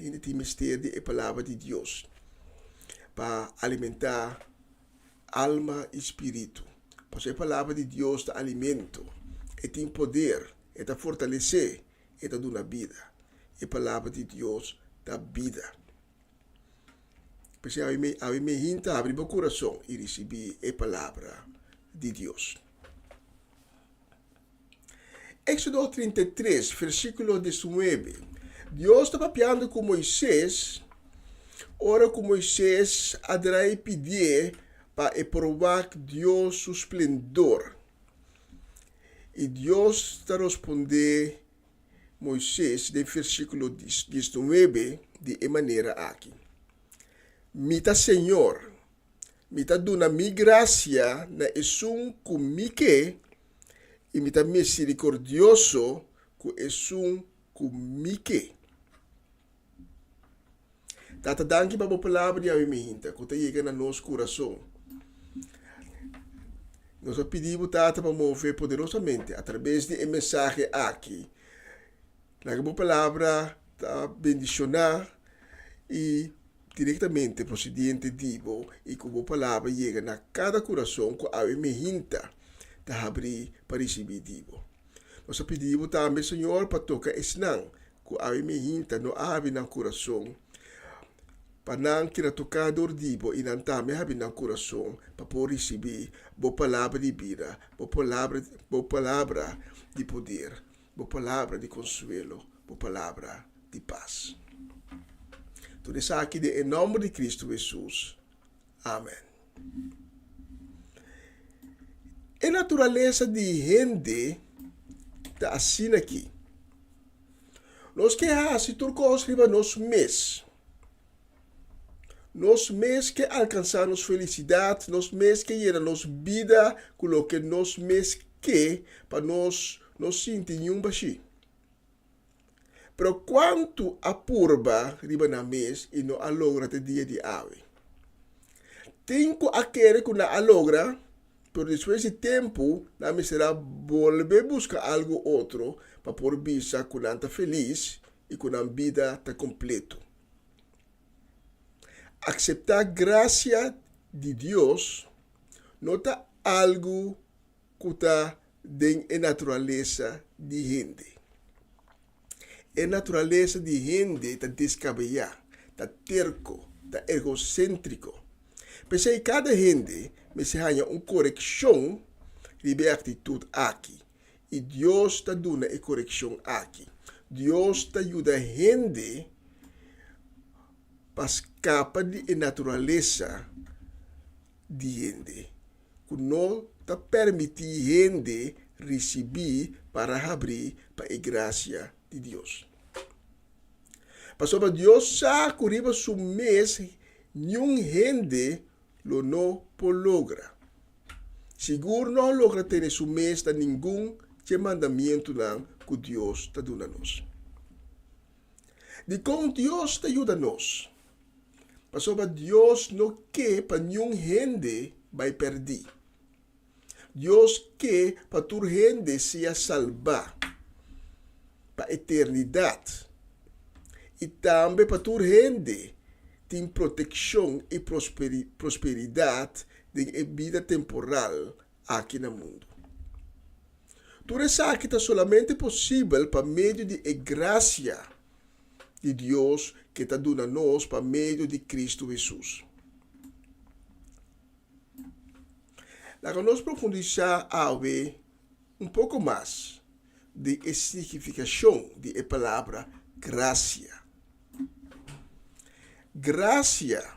Gente tem mistério de palavra de Deus para alimentar alma e espírito. Pois a palavra de Deus dá alimento, e tem poder, e dá fortalecer, e dá dar vida. A palavra de Deus dá vida. Pois a minha gente abre meu coração e receber a palavra de Deus. Éxodo 33, versículo 19. Deus estava falando com Moisés, ora com Moisés, adrai pedir para provar Deus su esplendor. E Deus está respondendo Moisés, no versículo 19, de maneira aqui. Mita Senhor, mita dona mi gracia na esum comigo, e mita misericordioso com esum comigo. Tata danke para a palavra de Aminta, que está chegando no nosso coração. Nós pedimos Tata para mover poderosamente através de mensagem aqui. Na palavra está bendicionar e diretamente procedente divo e como a palavra chega na cada coração com a Aminta está abrir para receber divo. Nós pedimos também, Senhor, para tocar esnang com a Aminta no abre no coração. Panang kinatokador dibo inantame habi ng coração para poder receber boa palavra de vida, boa palavra de poder, boa palavra de consuelo, boa palavra de paz. Tudo isso aqui em nome de Cristo Jesus. Amém. A natureza de gente está assim aqui. Nós que se turcos riba nos mês. Nós mês que alcançamos felicidade, nós mês que era nos vida, com o que nós mês que para nós sentir nenhum baixi. Pero quanto a purba riba na mês e não alogra te dia de ave. Tenho a querer que não alogra, pero depois de tempo, na me será volver buscar algo outro para por bisa que não está feliz e que não vida está completo. Aceitar a graça de Deus não está algo que está dentro da natureza de gente. A natureza de gente está descabellada, está terco, está egocêntrico. Pensei que cada gente me se ganha uma correção de atitude aqui. E Deus está dando a correção aqui. Deus está ajudando a gente para escapar da natureza de gente. Que não está permitindo gente receber para abrir para a graça de Deus. Pastor, Deus sabe que riba su mês, nenhum gente lo não logra. Seguro não logra ter su mês da nenhum mandamento não que Deus está dando a nós. De como Deus está ajudando a nós. Pastor, Deus não quer para nenhum gente vai perder. Deus quer para toda gente seja salva para a eternidade. E também para toda gente tem proteção e prosperidade de vida temporal aqui no mundo. Tudo isso aqui está solamente possível por meio de graça de Deus que está dando a nós por meio de Cristo Jesus. Agora nós profundizar um pouco mais de significação da palavra graça. Graça,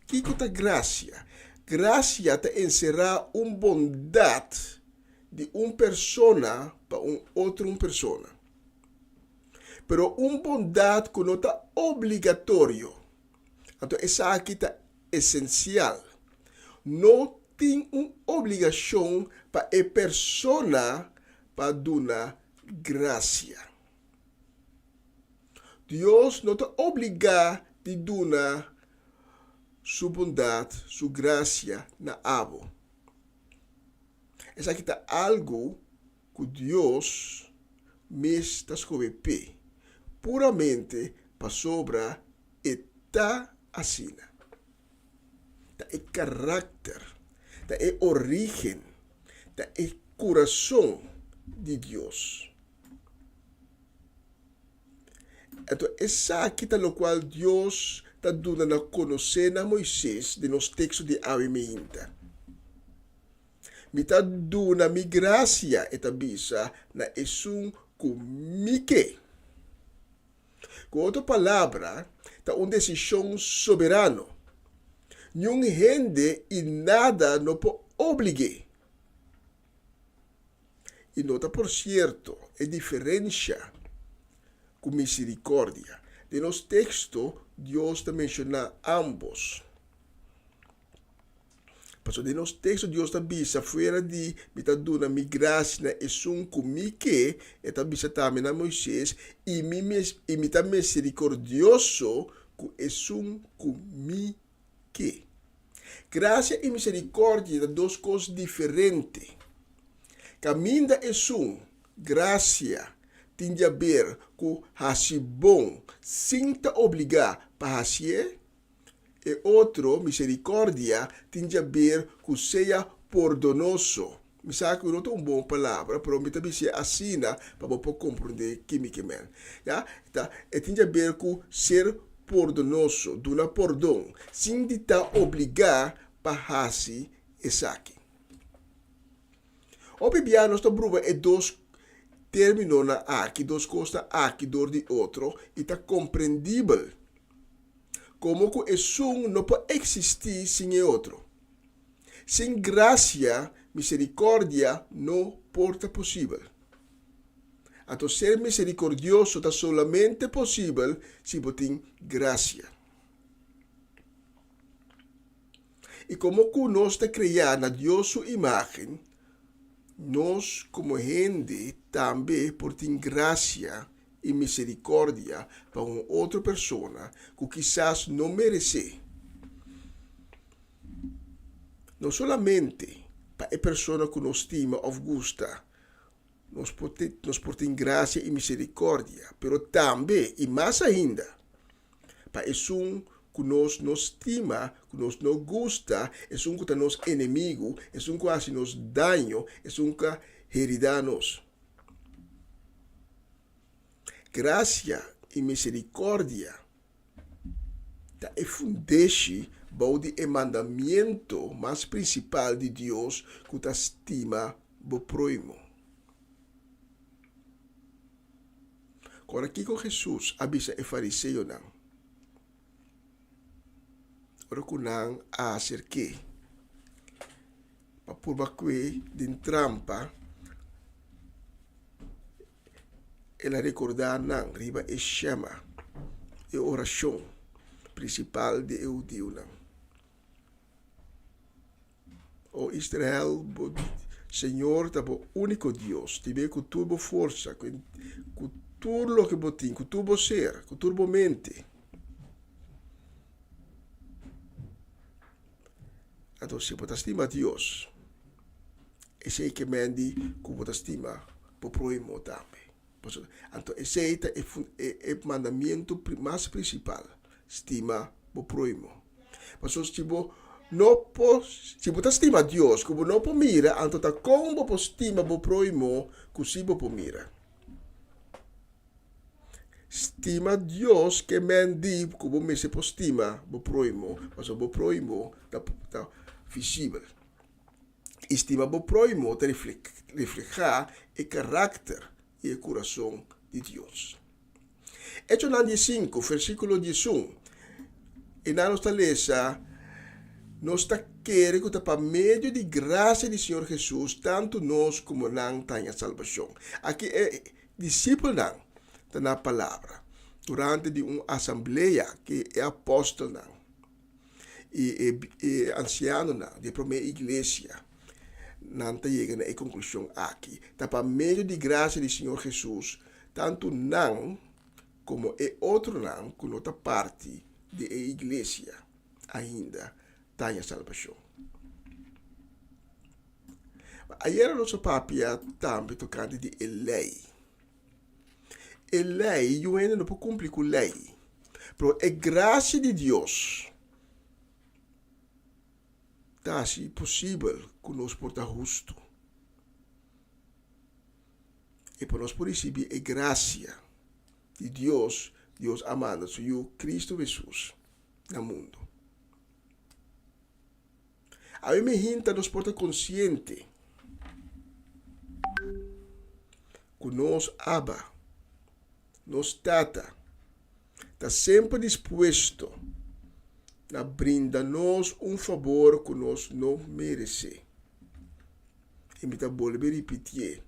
que é graça? Graça está encerrar uma bondade de uma pessoa para outra pessoa. Pero uma bondade que não está obrigatório. Então, essa aqui está essencial. Não tem uma obrigação para a pessoa para dar graça. Deus não está obrigado a dar sua bondade, sua graça na abo. Essa aqui está algo que Deus me está escolhendo puramente para sobre está assim. Está o caráter, está a origem, está o coração de Deus. Então, essa aqui está no qual Deus está dando a conhecer a Moisés de nos textos de Avimeinta. Me está dando a minha graça e tabisa na esum comique. Com outra palavra, está uma decisão soberana. Nenhum gente e nada não pode obrigar. E nota por certo, a diferença com misericórdia. De nos texto, Deus está mencionando ambos. Porque de nos texto, Deus está bisa fora de me está dando minha graça e um comigo que está bisa também a Moisés e me está misericordioso com um comigo que. Graça e misericórdia são duas coisas diferentes. Caminho é graça tem a ver com fazer bom, sem te obrigar para fazer. E outro, misericórdia, tem a ver com ser perdonoso. Me sabe que não é uma boa palavra, mas me também se assina para você compreender quimicamente. E tem a ver com ser perdonoso, dar perdão, sem te obrigar para fazer isso aqui. O Bíblia nós estamos dois terminou na aqui, duas coisas aqui, dor de outro, e está compreendível. Como que um não pode existir sem o outro. Sem graça, misericórdia não pode possível. Então, ser misericordioso está solamente possível se você tem graça. E como que nós está criado na Deus sua imagem, nós como gente também por ter graça e misericórdia para uma outra pessoa que quizás não merece. Não somente para a pessoa que nos estima ou gosta, nós podemos graça e misericórdia, mas também, e mais ainda, para um que nos estima, que nos não gosta, é um que é nosso inimigo, é um que faz nos dano, é um que herida nos. Graça e misericórdia é fundeixe para o mandamento mais principal de Deus que te estima o próximo. Agora aqui com Jesus, avisa o fariseu não. Ora que não a acerque. Para por baque de trampa, ela recordar não, riba e chama, e oração principal de eu Deus não. O Israel, Senhor, é o único Deus, tiver com tua força, com tudo o que você tem, com tua ser, com tua mente. Então, se você estima Deus, esse é que mende que você estima o próximo também. Então, esse é o mandamento mais principal, estima o próximo. Mas se você estima Deus, que você não pode mirar, então como você estima o próximo, que você pode mirar. Estima Deus que mende que você pode estima o próximo, mas o próximo está visível. Estima o próximo te refleja o caráter e o coração de Deus. Hechos 5, versículo 11. E na nossa lesa, nós está querendo que para meio de graça do Senhor Jesus, tanto nós como não tenha salvação. Aqui é discípulo não, está na palavra. Durante de uma assembleia que é apóstolo não, e anciano não, de primeira igreja, não está chegando à conclusão aqui. Está para meio de graça do Senhor Jesus, tanto não como é outro não, que não está parte da igreja ainda tenha salvação. Aí a nossa papia também tocando de lei. A lei, eu ainda não posso cumprir com a lei. Mas a graça de Deus está assim possível que nós porta justo. E para nós por receber a graça de Deus, Deus amando o Cristo Jesus no mundo. A me hinta nos porta consciente que nós Abba, nos Tata, está sempre disposto a brindar-nos favor que nós não merecemos. E me está voltando a repetir.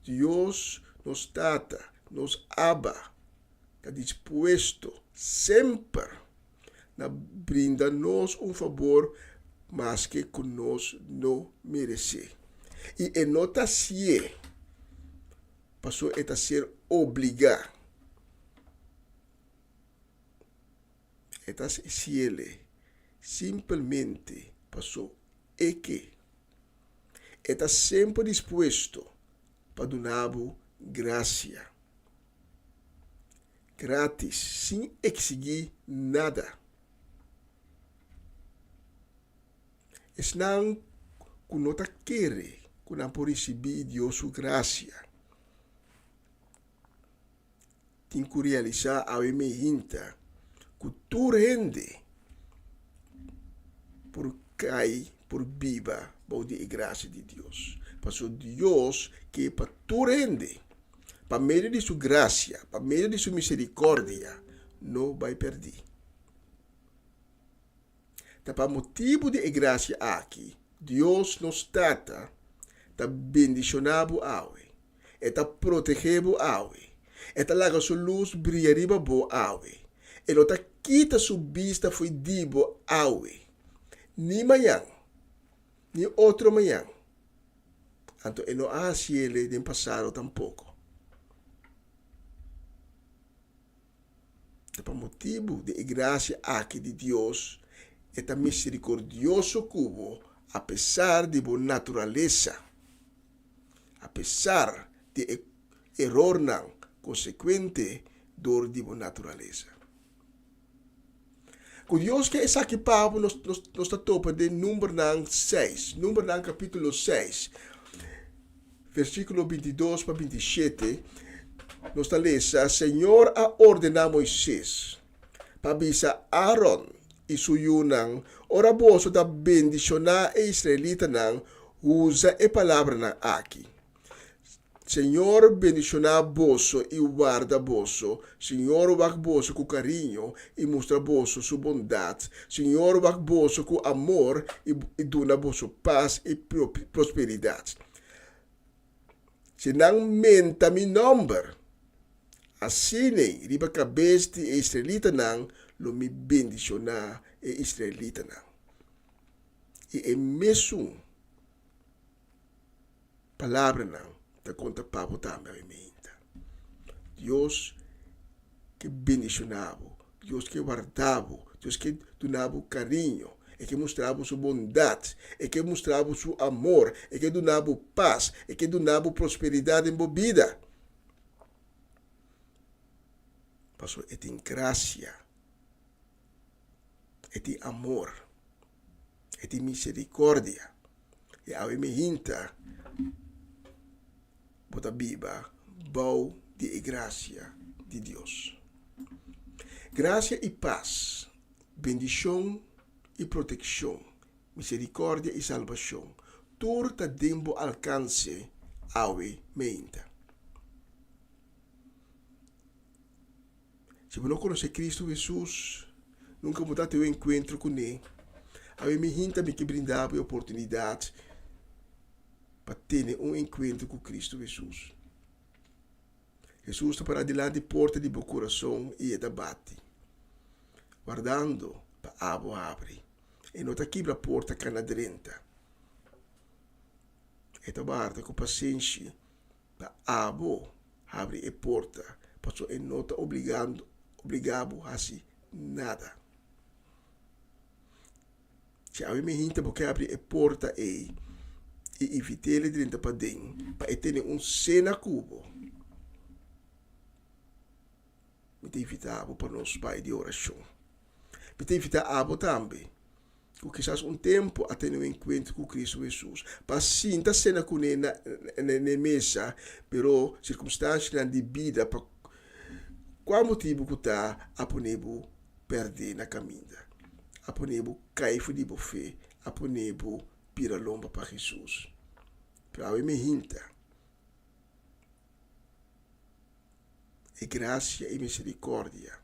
Deus, nos Tata, nos Abba, está disposto sempre a brindar-nos favor mas que nós não merecemos. E não está se passou a ser obrigado. Está se ele simplesmente passou que está sempre disposto para dar graça. Grátis, sem exigir nada. Es não que não está querendo, que não pode receber Deus sua graça. Tem que realizar a emergência que tu rende por cair, por viva, por a graça de Deus. Porque Deus que para tu rende, para meio de sua graça, para meio de sua misericórdia, não vai perder. Para motivo de graça aqui, Deus nos trata, está bendicionado awe, está protegido awe, está laga sua luz brilhariba bo awe, ele está quita sua vista foi dibo awe, ni manhã, ni outro manhã, Anto e no asiele del pasado tampoco. Por motivo de gracia aqui de Deus, é tan misericordioso cubo, a pesar de boa natureza, a pesar de error não consequente dor de boa natureza. Curioso que essa aqui Pablo nos topa de número 6, número capítulo 6, versículo 22 para 27, nos lesa, Senhor a ordenar Moisés, para avisar Aaron e suyunang, ora boso da bendicionar a israelita nang, usa a palavra nang aqui. Senhor bendicionar boso e guarda boso. Senhor wak boso com carinho e mostra boso sua bondade. Senhor wak boso com amor e dona boso paz e prosperidade. Se não menta mi number, assim riba cabeça de israelita não, lo mi bendicionar e israelita não. E mesmo palavra não. Da conta Pablo também me Deus que bendicionava, Deus que guardava, Deus que donava carinho, e que mostrava sua bondade, e que mostrava seu amor, e que donava paz, e que donava prosperidade em vida. Pastor, é tem graça, é tem amor, é tem misericórdia, e a me hinta bota biba, bom de graça de Deus. Graça e paz, bendição e proteção, misericórdia e salvação, turta tempo alcance awe meinta. Se você não conhece Cristo Jesus, nunca mudar teu encontro com Ele. Awe me hinta me que brindava a oportunidade para ter encontro com Cristo Jesus. Jesus está para adiante porta de meu coração e é da bate. Guardando para abo abre. E não está aqui para a porta canadrenta. E está guarda com paciência para abo abre a porta. Porque ele não está obrigado a fazer nada. Se a me hinta porque abre a porta e evitele dentro para dentro, para ter cena cubo. Me tem evitar para nós pai de oração. Me tem evitar abo também. Porque quizás tempo a ter encontro com Cristo Jesus. Para sim, tá cena com ele na mesa, pero circunstâncias de vida, para qual motivo que está a ponebu perder na caminha. A ponebu cair de fé, a ponebu pira lomba para Jesus. Para me hinta. E graça e misericórdia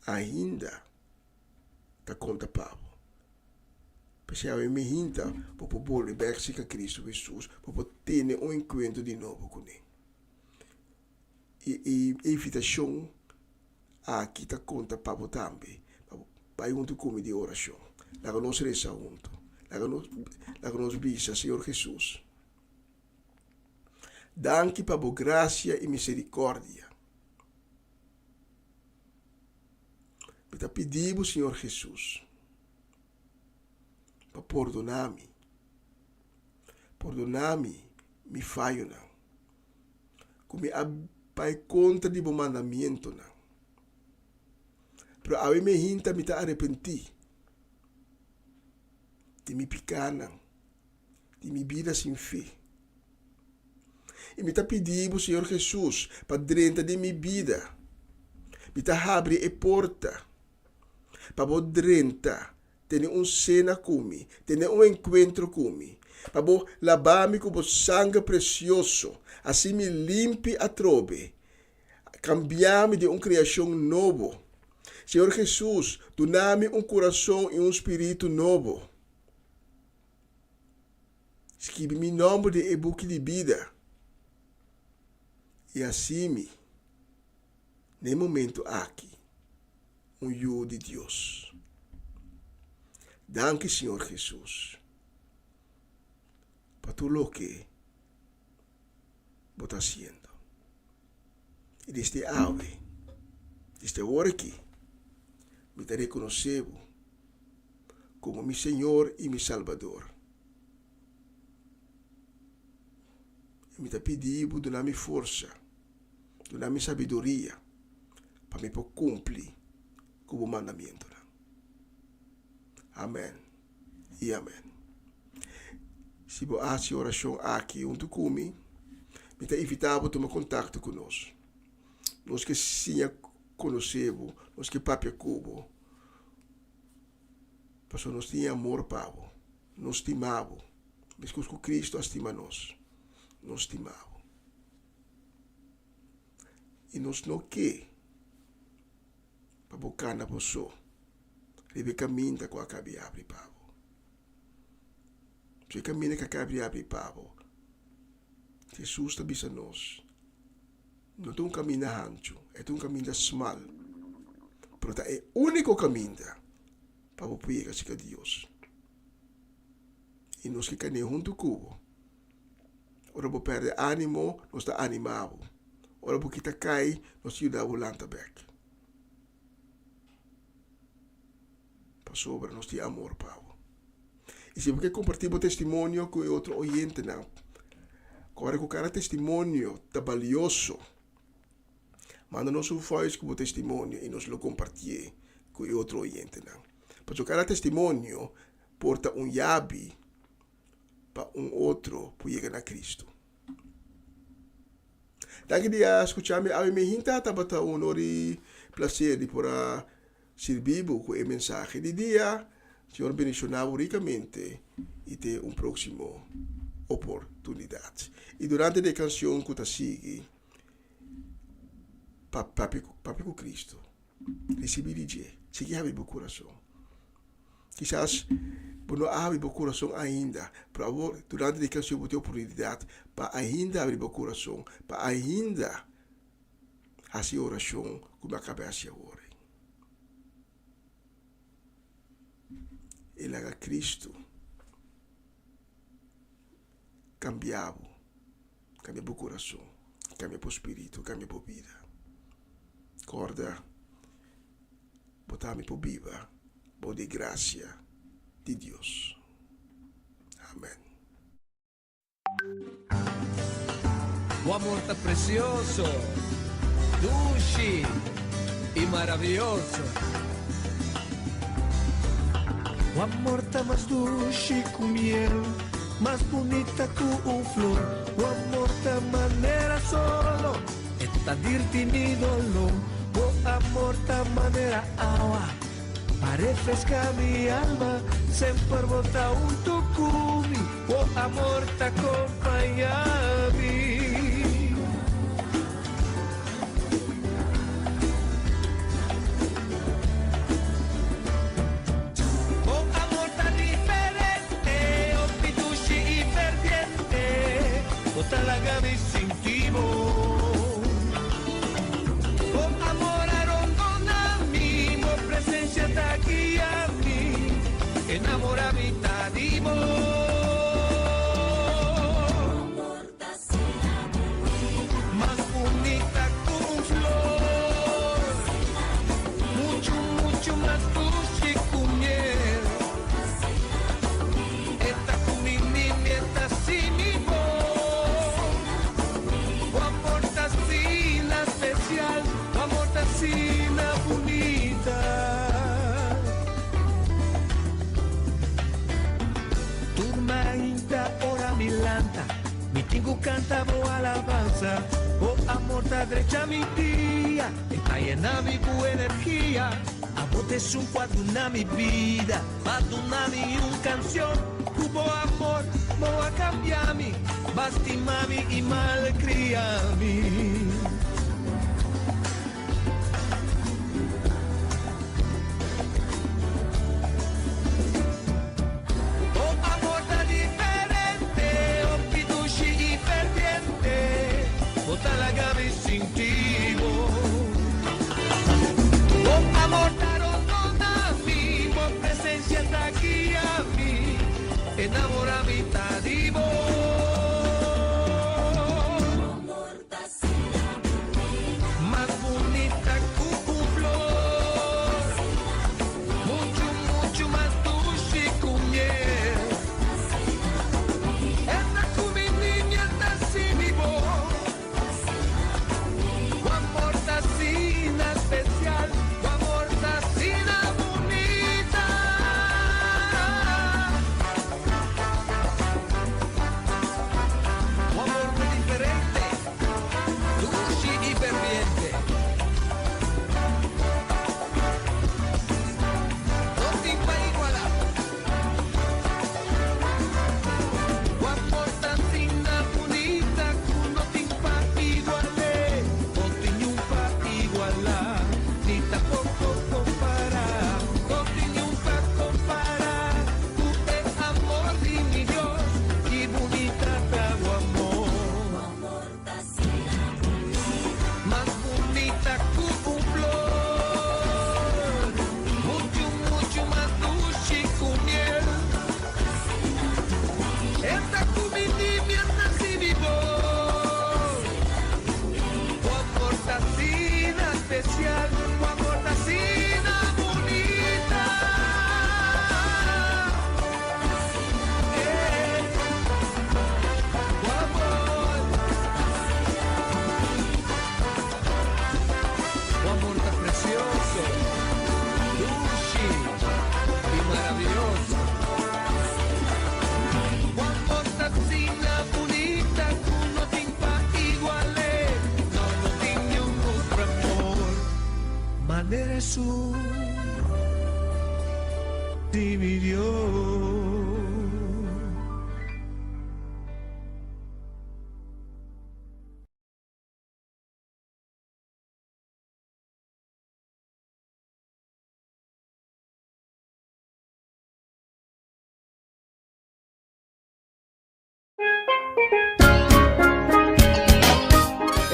ainda está conta Pablo. Porque a me hinta para poder libertar a Cristo Jesus, para ter encontro de novo com Ele. E a invitação aqui está conta Pablo também, para junto com de oração. Lá que nós reza junto. Lá que nós bisa, Senhor Jesus. Danke para a graça e misericórdia. Me te pedimos, Senhor Jesus, para perdonar-me. Perdonar-me, me falho não. Como pai contra de bom mandamento não. Pero a me hinta me te arrepentir. De me picar não. De me vida sem fé. E me te pedimos, Senhor Jesus, para dentro de minha vida. Me te abre a porta. Para dentro ter cena comigo, ter encontro comigo. Para lavar-me com o sangue precioso. Assim me limpe a trobe. Cambiar-me de criação novo. Senhor Jesus, dá-me coração e espírito novo. Escreve meu nome de e-book de vida. E assim, no momento aqui, eu de Deus. Danke, Senhor Jesus, para tudo o que está haciendo. Y desde ave, desde ahora aquí, me te reconocebo como mi Señor y mi Salvador. E me te pedivo donar mi força, donar mi sabedoria, para me poder cumprir com o mandamento. Amém e amém. Se você faz oração aqui junto comigo, me te invitava a tomar contato conosco. Nós que sim conhecemos, nós que papi cubo, porque nós tínhamos amor para você, nós estimamos, mas que Cristo estima nós. Nos estimamos. E nós não quer para buscar na pessoa. Ele caminha com a cabeça abre para você. Se caminha com a cabeça abre para você, Jesus está bisa nós. Não é um caminho ancho, é um caminho small. Mas é o único caminho para você chegar a Deus. E nós que caminhamos junto com você. Ora você perde ânimo, nós está animado. Ora você kita cai, nós ajuda a lanta back. Para sobre nós temos amor para você. E se você compartilhar o testemunho com outro oyente, não. Agora que o cara testemunho está valioso, manda nos um voice com o testemunho e nós lo compartilhar com outro oyente, não. Porque o cara testemunho porta chave para outro para chegar a Cristo. Daqui dia escuchar-me, a minha hinta estava tão honore prazer de para servir com o mensagem de dia, Senhor bendicionava ricamente e ter próximo oportunidade. E durante a canção que está seguindo, papi com Cristo, recebi de Deus, segui a meu coração. Quizás não abre o coração ainda, para durante a canção você tem oportunidade para ainda abrir o coração, para ainda fazer oração como acabei de agora. Ele é Cristo cambiado, cambia o coração, cambia o espírito, cambia a vida. Corda, botar-me para viva, por de graça de Deus. Amém. O amor tá precioso, dulce e maravilhoso. O amor tá mais doce com miel, mais bonita com flor. O amor tá maneira solo, está dirti mi dolor. O amor tá maneira agua, para refrescar mi alma, sempre volta junto comigo. O amor tá acompanhando. Talagami sentimo con amor arondonami, mo presencia da guiami, enamorami tadimo. Más bonita con flor, mucho, mucho más dulce con miel. Esta con mi niña, esta sin mi voz. Sina bonita, turma ainda ora milanta, mi tengo canta boa alabanza, o amor da derecha mi día, está llena mi buena energía, a bote es un cuadro na mi vida, madunami un canción, cubo amor, boa cambiami, basti mami y malcriami. Talagami sentivo, oh amor tarondonami, mo presencia da guiami, enamorami tadivo. Jesús dividió.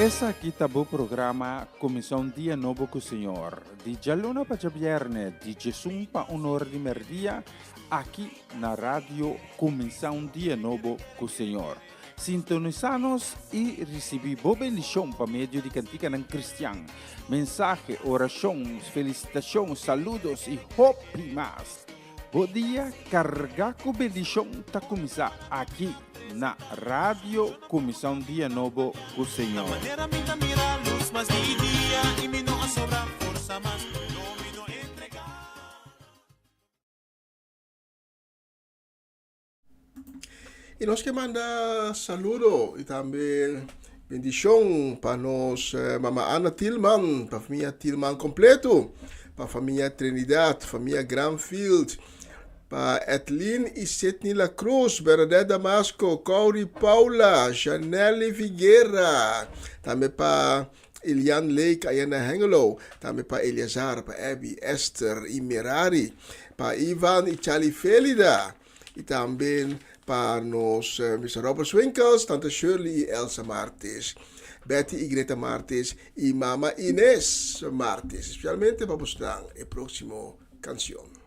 Essa aqui tá o programa Comissão Dia Novo com o Senhor. De Jalona para Viernes, de Jesus para Honor de Merdia, aqui na rádio Comissão Dia Novo com o Senhor. Sintonizanos e recebi boa bendição para meio de cantiga não cristã. Mensagem, orações, felicitações, saludos e hope mais. Bom dia, carregar com bendição tá começar aqui na Rádio Comissão Dia Novo com o Senhor. Manera minta mira luz, mas di dia e me não sobra força, mas não me não entregar. E nós que manda saludo e também bendição para nós, Mama Ana Tillman, para a família Tillman completo, para a família Trinidad, família Granfield, para Etlin e Setni La Cruz, Bernadette Damasco, Corey Paula, Janelle Figueira, também para Elian Lake, Ayana Hengelo, também para Eliazar, para Abby, Esther e Mirari, para Ivan e Charlie Felida, e também para nós, Mr. Robert Swinkels, Tante Shirley e Elsa Martes, Betty e Greta Martes e Mama Inés Martes, especialmente para mostrar a próxima canção.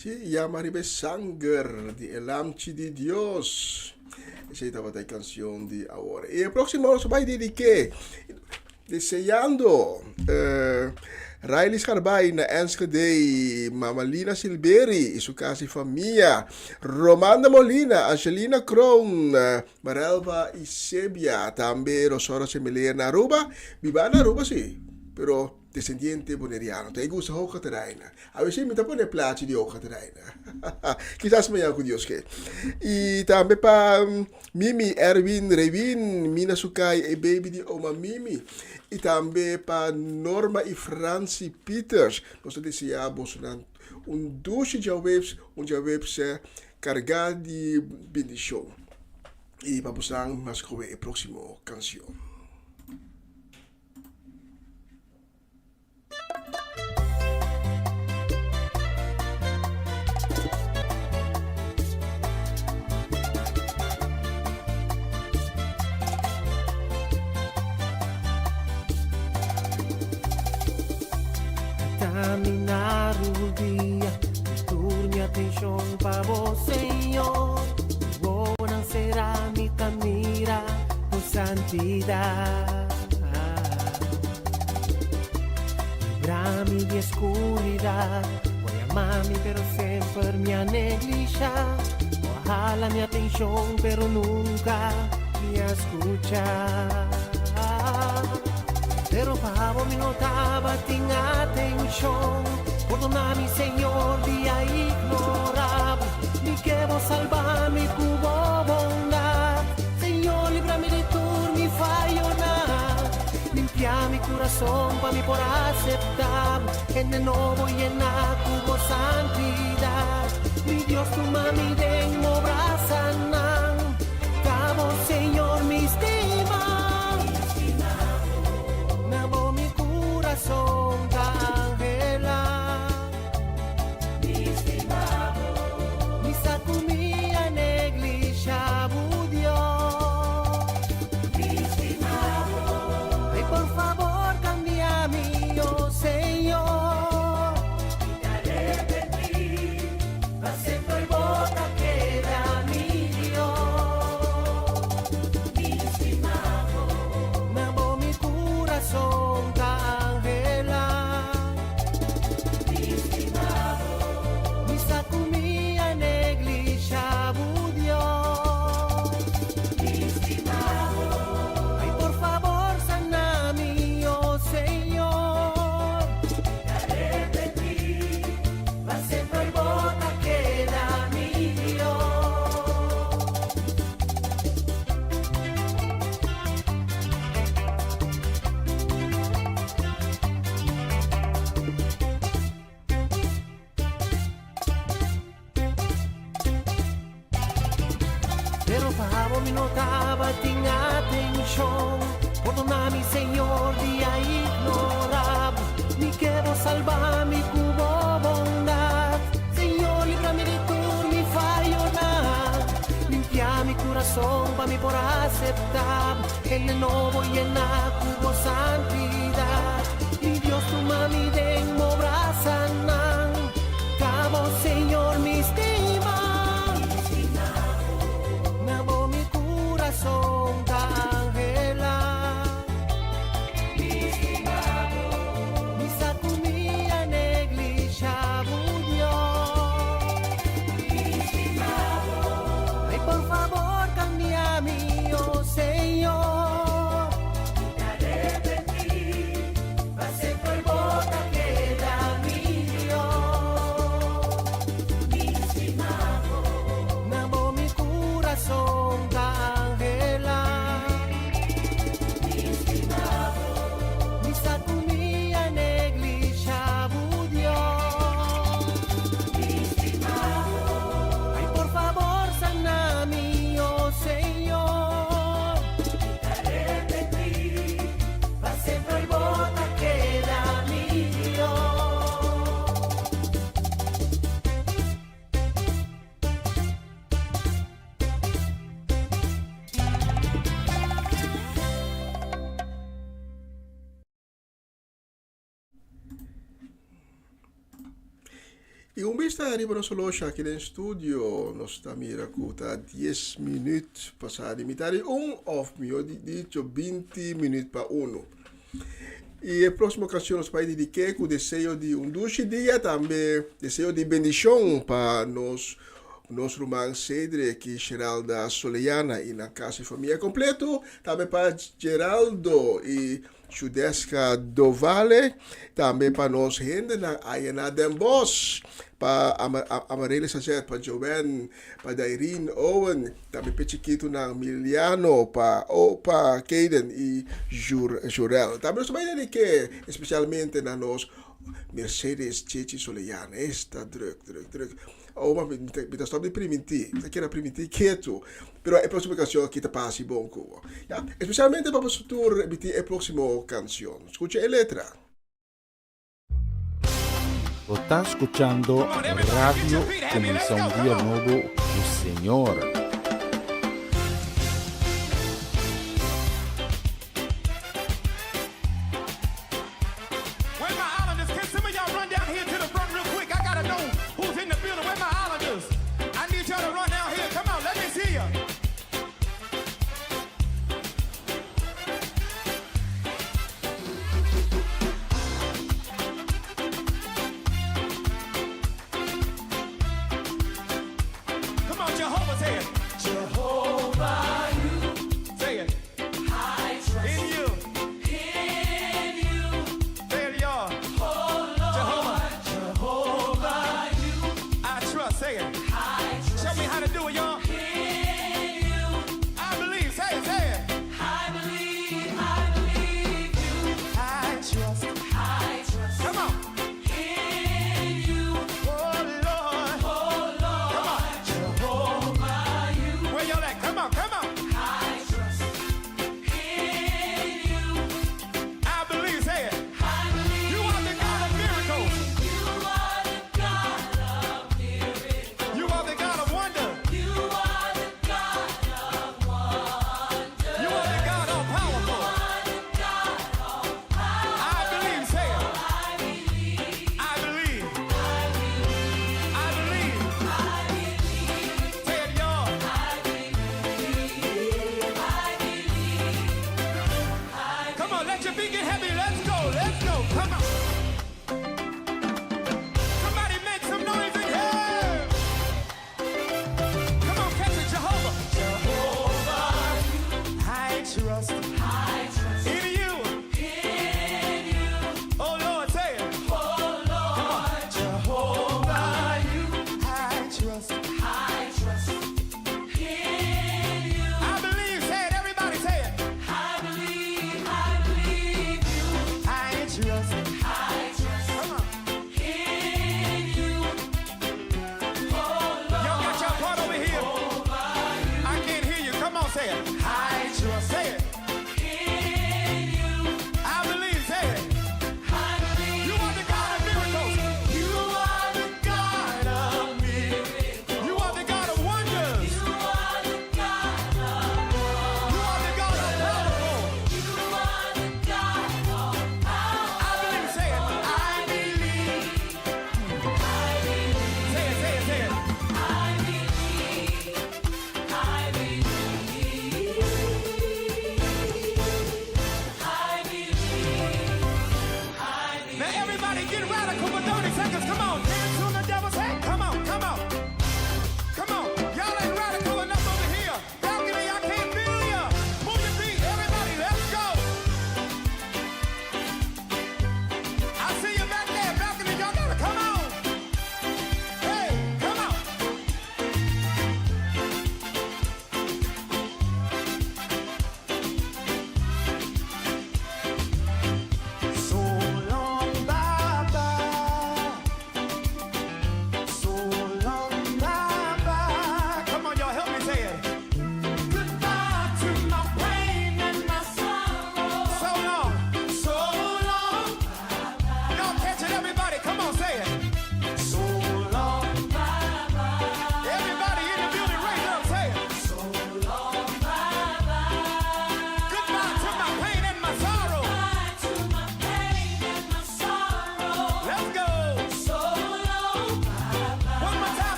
Sí, llamarme Sanger, de El Amchi de Dios. Esa estaba la canción de ahora. Y el próximo nos va a dedicar, deseando, Riley Scarbay na Enschede, Mamalina Silberi e su casa famiglia, Romanda Molina, Angelina Kroon, Marelva Isebia, también Rosora Semelier na Aruba, viva na Aruba sì, però descendiente boneriano, te gusta hoja terrena. A veces me tapone placi di hoja terrena. Quizás me con Dios que. Y también pa Mimi, Erwin, Revin, Mina Sukai e baby di Oma Mimi. Y también pa Norma y Francie Peters. Nos deseamos un dulce jawebs cargado de bendición. Y vamos a más con el próximo canción. Caminar un día, mi atención para vos, Señor. Buena será mi camino por santidad. Librami de oscuridad, voy a mami pero siempre me negligia. Ojalá mi atención pero nunca me escucha. Pero Pablo me notaba sin atención. Perdóname, Señor, día ignoraba. Ni que vos salvame cubo bondad. Señor, líbrame de tu mi fallo nada. Limpia mi corazón para mí por aceptar. En el nuevo y en la cubo santidad. Mi Dios, tu mami den obra sana. Cabo, Señor, mi estima. Corazón cangela, mi estimado, mi sacumia negligia Dios, mi estimado, ay por favor cambia mi oh Señor, y te arrepentí, acepto y bota queda mi Dios, mi estimado, me amo mi corazón. Pero Pablo me notaba sin atención. Perdóname, Señor, día ignoraba. Ni que vos salvame cubo bondad. Señor, líbrame de tu mi fallo nada. Limpia mi corazón para mí por aceptar. En el nuevo y en la cubo santidad. Mi Dios, tu mami den obra sana. Cabo, Señor, mi estima. Corazón cangela, mi estimado, mi sacumia negligia Dios, mi estimado, ay por favor cambia mi oh Señor, te E un vista arrivano solo qui in studio, non sta miracuta 10 minuti passati, mi tari un off mio, dico 20 minuti per uno. E la prossima occasione spai di che con deseo di un duci dia, tambe deseo di benedizione per nos rumang Cedre che Geralda Soleiana in casa famiglia completo, tambe per Geraldo e Judesca Dovale, também para nós gente na Ayana Den Bosch, para Amarele Sachet, para Joven, para Dairin Owen, também para Chiquito na Miliano, para Opa Kaden e Jurel. Também nós também que especialmente na nós Mercedes Chechi Soleiana, esta druk. Oh, ma mi sto di primiti, che era primiti quieto, però è prossima canzone che ti passi buon cuore. Ja, specialmente per questo tour, è prossima canzone. Scucha e letra. Lo está escuchando Radio Comisión Día Nuevo, el Señor.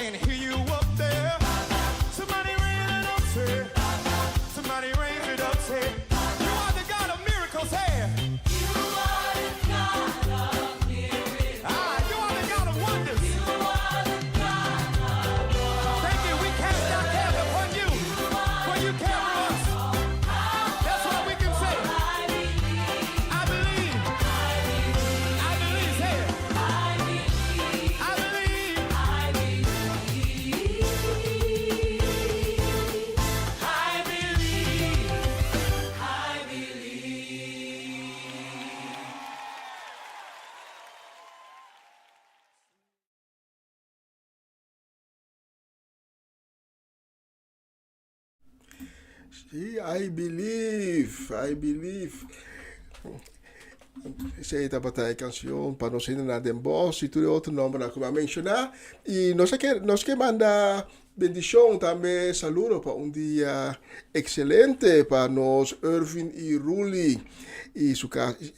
can't hear you up there. Somebody raise it up, say. Somebody raise it up, say. You are the God of miracles, hey. You are the God of miracles. Ah, you are the God of wonders. You are the God of wonders. Thank you. We cast our cares upon you, for you care for us. That's what we can say. I believe. I believe. I believe. Say it. I believe. I believe. I believe. I believe. I believe. Sí, I believe. Esa es la canción para nos ir a Den Bosch y todo otro nombre que va a mencionar. Y nos que manda bendición también, saludo para un día excelente para nos, Irvin y Ruli. Y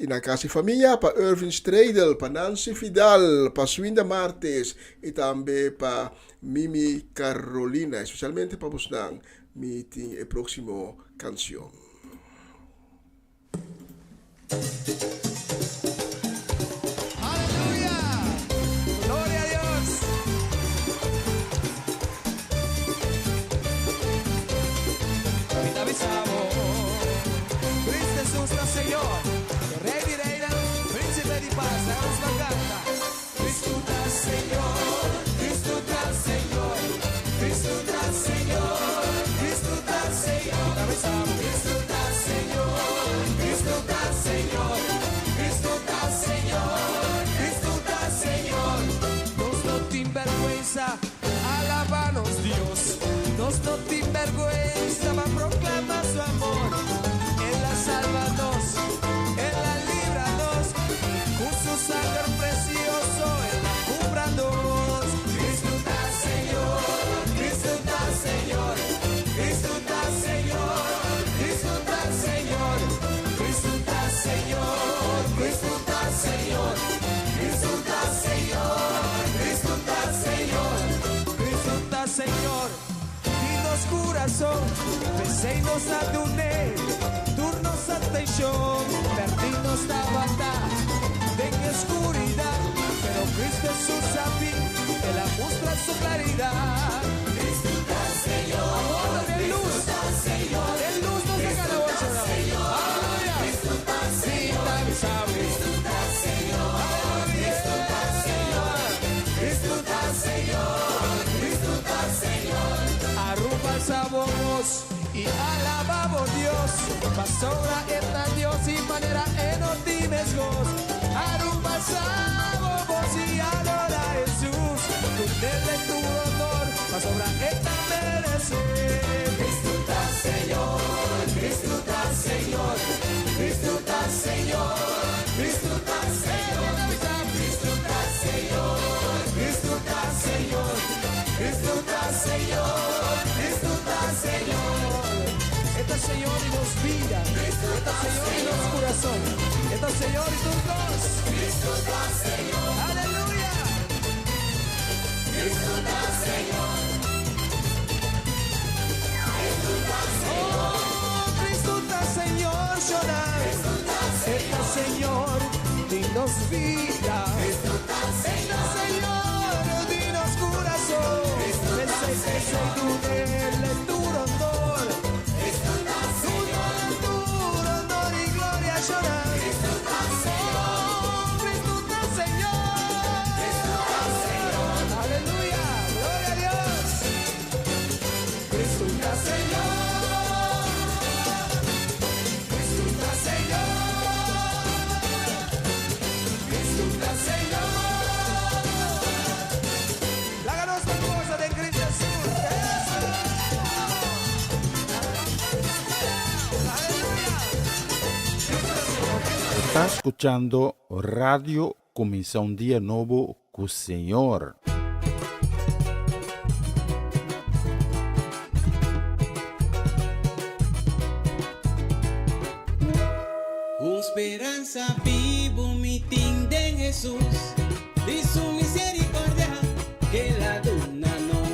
la casa y familia para Irvin Stradel, para Nancy Vidal, para Swinda Martes y también para Mimi Carolina, especialmente para Busnang. Meeting el próximo canción. ¡Aleluya! ¡Gloria a Dios! Ahorita avisamos. Cristo Jesús, el Señor, Rey y Reina, Príncipe de paz, damos la carta. Cristo está Señor, Cristo está Señor, Cristo está Señor, Cristo está Señor. Ahorita avisamos. Cristo está Señor, Cristo está Señor, Cristo está Señor, Cristo está Señor. Nos no te vergüenza, alabanos Dios. Nos no te vergüenza, va a proclamar su amor. Él la salvanos, Él la libranos, con su sangre precioso, Él la cúbranos. Cristo está Señor, Cristo está Señor, Cristo está Señor, Cristo está Señor, Cristo está Señor, Cristo está Señor, Cristo está Señor, Cristo está Señor, Cristo está Señor. Dinos corazón, pensemos a Duné, turnos atención, perdimos la batalla en oscuridad, pero Cristo Jesús a mí, Él la muestra su claridad. Cristo está Señor, amor de luz, de luz nos deja la voz, aleluya. Cristo está Señor, Cristo está Señor, Cristo está Señor, Cristo está Señor, Cristo está Señor. Arrumamos y alabamos Dios, pasora esta Dios y manera en otimes goz. Arrumamos y adora a Jesús, con él en tu honor, pasora esta merece. Cristo está Señor, Cristo está Señor, Cristo está Señor, Cristo está Señor, Cristo está Señor, Cristo está Señor, Cristo está Señor, Cristo está Señor. Está Señor y nos vida, está Señor y nos corazón, está Señor y tus dos. Cristo está Señor, aleluya. Cristo está Señor, Cristo está Señor, oh, Cristo está Señor, llorar. Está Señor, dinos vida. Cristo está Señor, dinos corazón. Ese tu en tu honor. Cristo está Señor, tu honor y gloria llorar. Cristo está Señor, Cristo está Señor, Cristo está Señor, aleluya, gloria a Dios. Cristo está Señor, Cristo está Señor, Cristo está Señor. La ganos cosa de Cristo Jesús. Está escuchando Radio Comienza un Día Nuevo con el Señor. Con esperanza vivo mi tin de Jesús y su misericordia que la luna no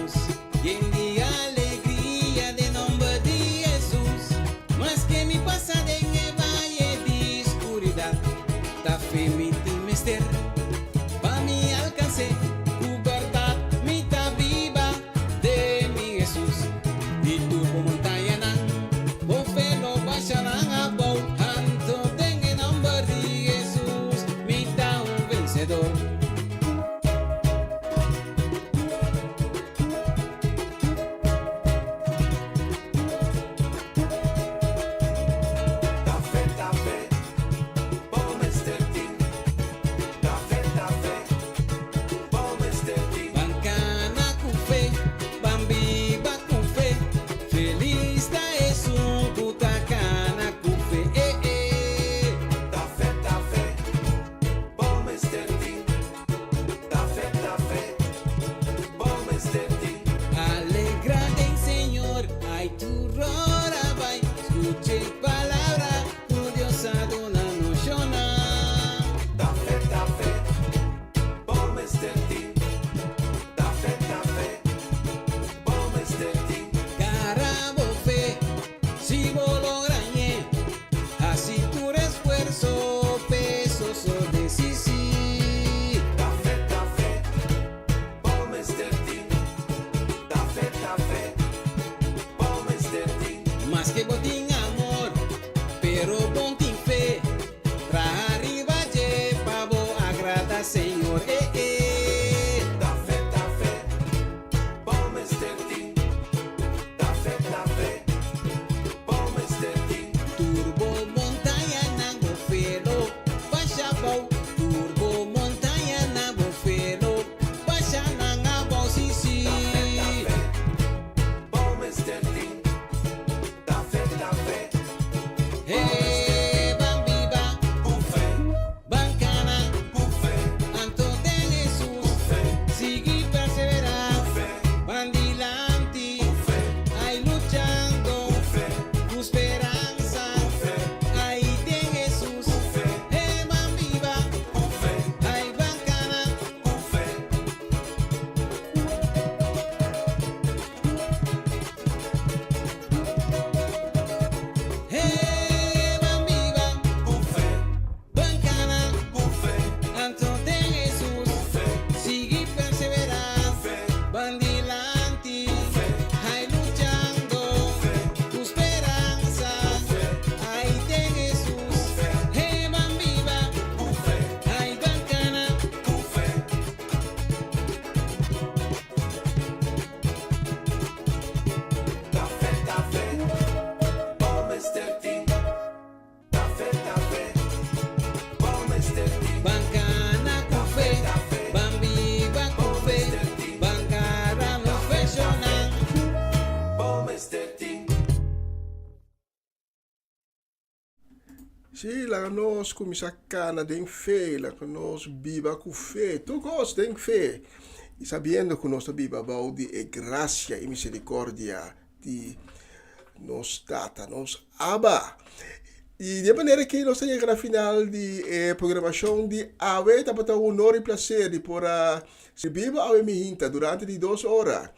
Sì, la nos comincia cana den fe, la nos biba cu fe, tu cos den fe. E sabiendo que nostra biba baudi e grazia e misericordia di nos tata, nos aba. E de maneira que nós chegamos ao final de programação de AWE, estava um honor e prazer de por servir AWE Mihinta durante de 2 horas.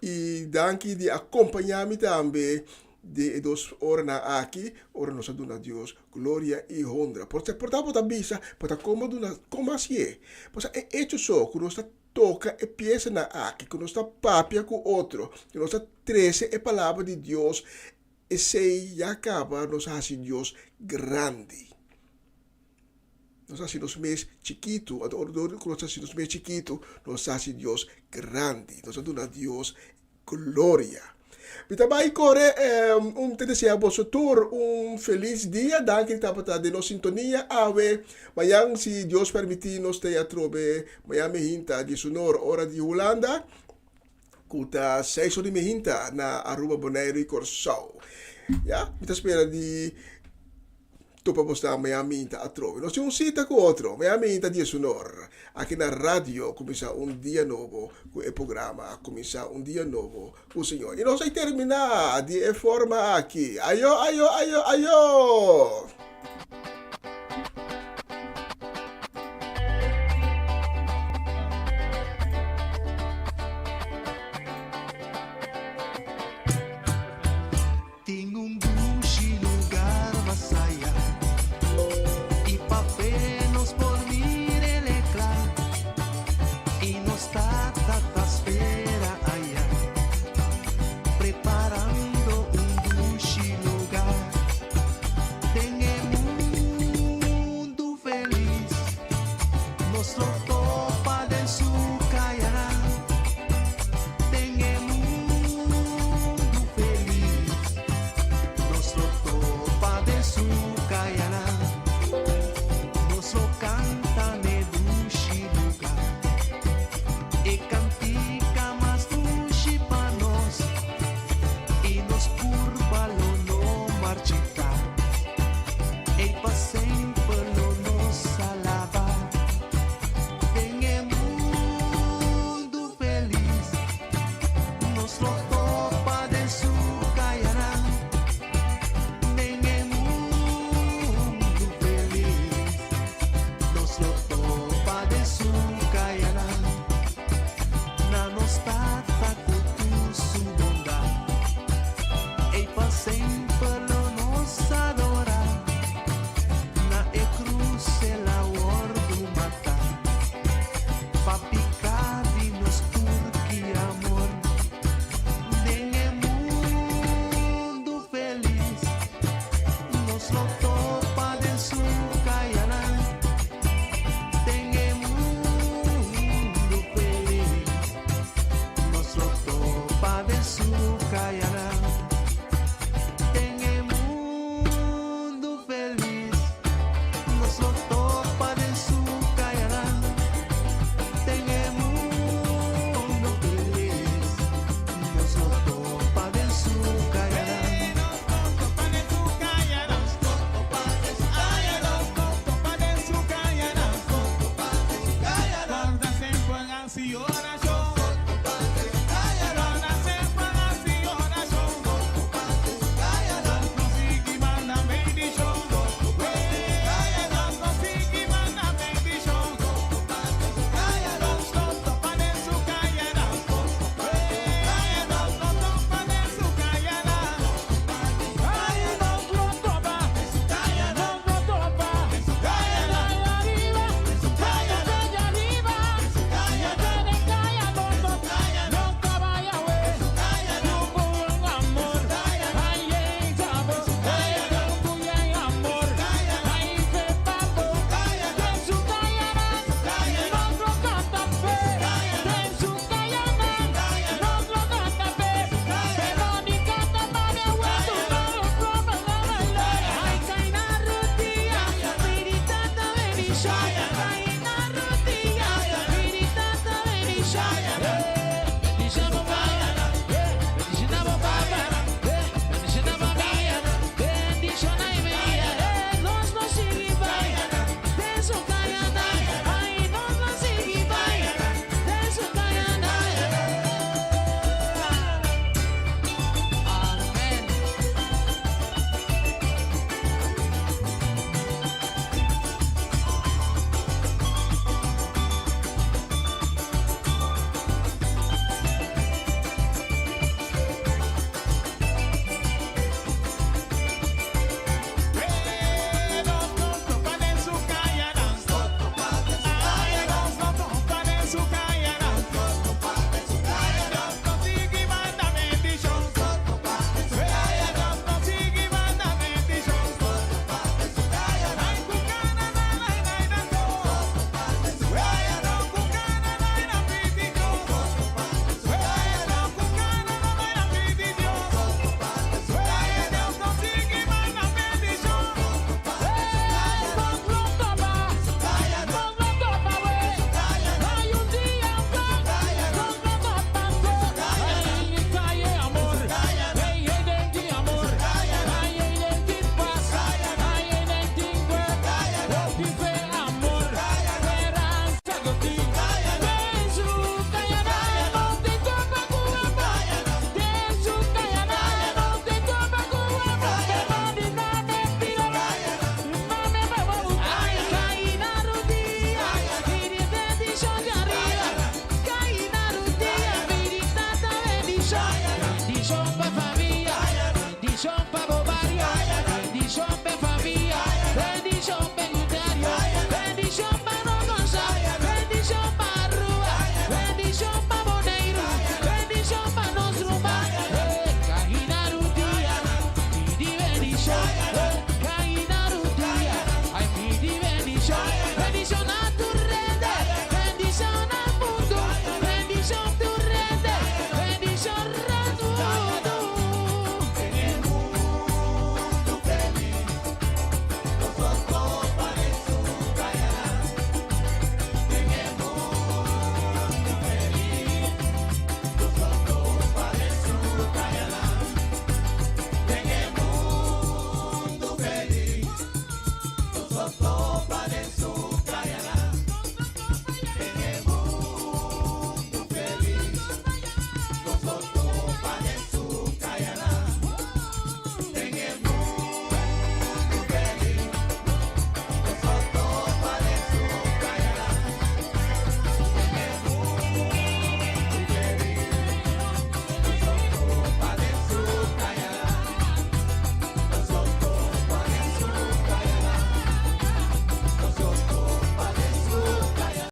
E danke de acompanhar-me também de 2 horas aqui, ora nós damos a Deus glória e honra. Porque portanto a bisa, porque como assim é? Porque é hecho só que nós toca e pieza na aqui, que nós papia com outro, que nós trece a palavra de Deus. E se acaba, nós hace Deus grande. Nós hace nos mais chiquito, nós hace nos mais chiquito, nós hace Deus grande. Nós damos a Deus glória. E também corre te desejo a vosso tour feliz dia, danke tapata de nos sintonia, AWE, amanhã se Deus permitir, nós te a trobe, amanhã me hinta de sonor, hora de Holanda, kuta 6 horas de mehinta na Aruba Bonaire e Corsau. Ja, kita spera di topa posta amanhã minta a trove. Nós temos cita com outro, amanhã minta dia sonor. Aqui na rádio começa dia novo, com o programa começa dia novo com o Senhor. E nós vamos terminar de forma aqui. Ayo, ayo, ayo, ayo! Kayana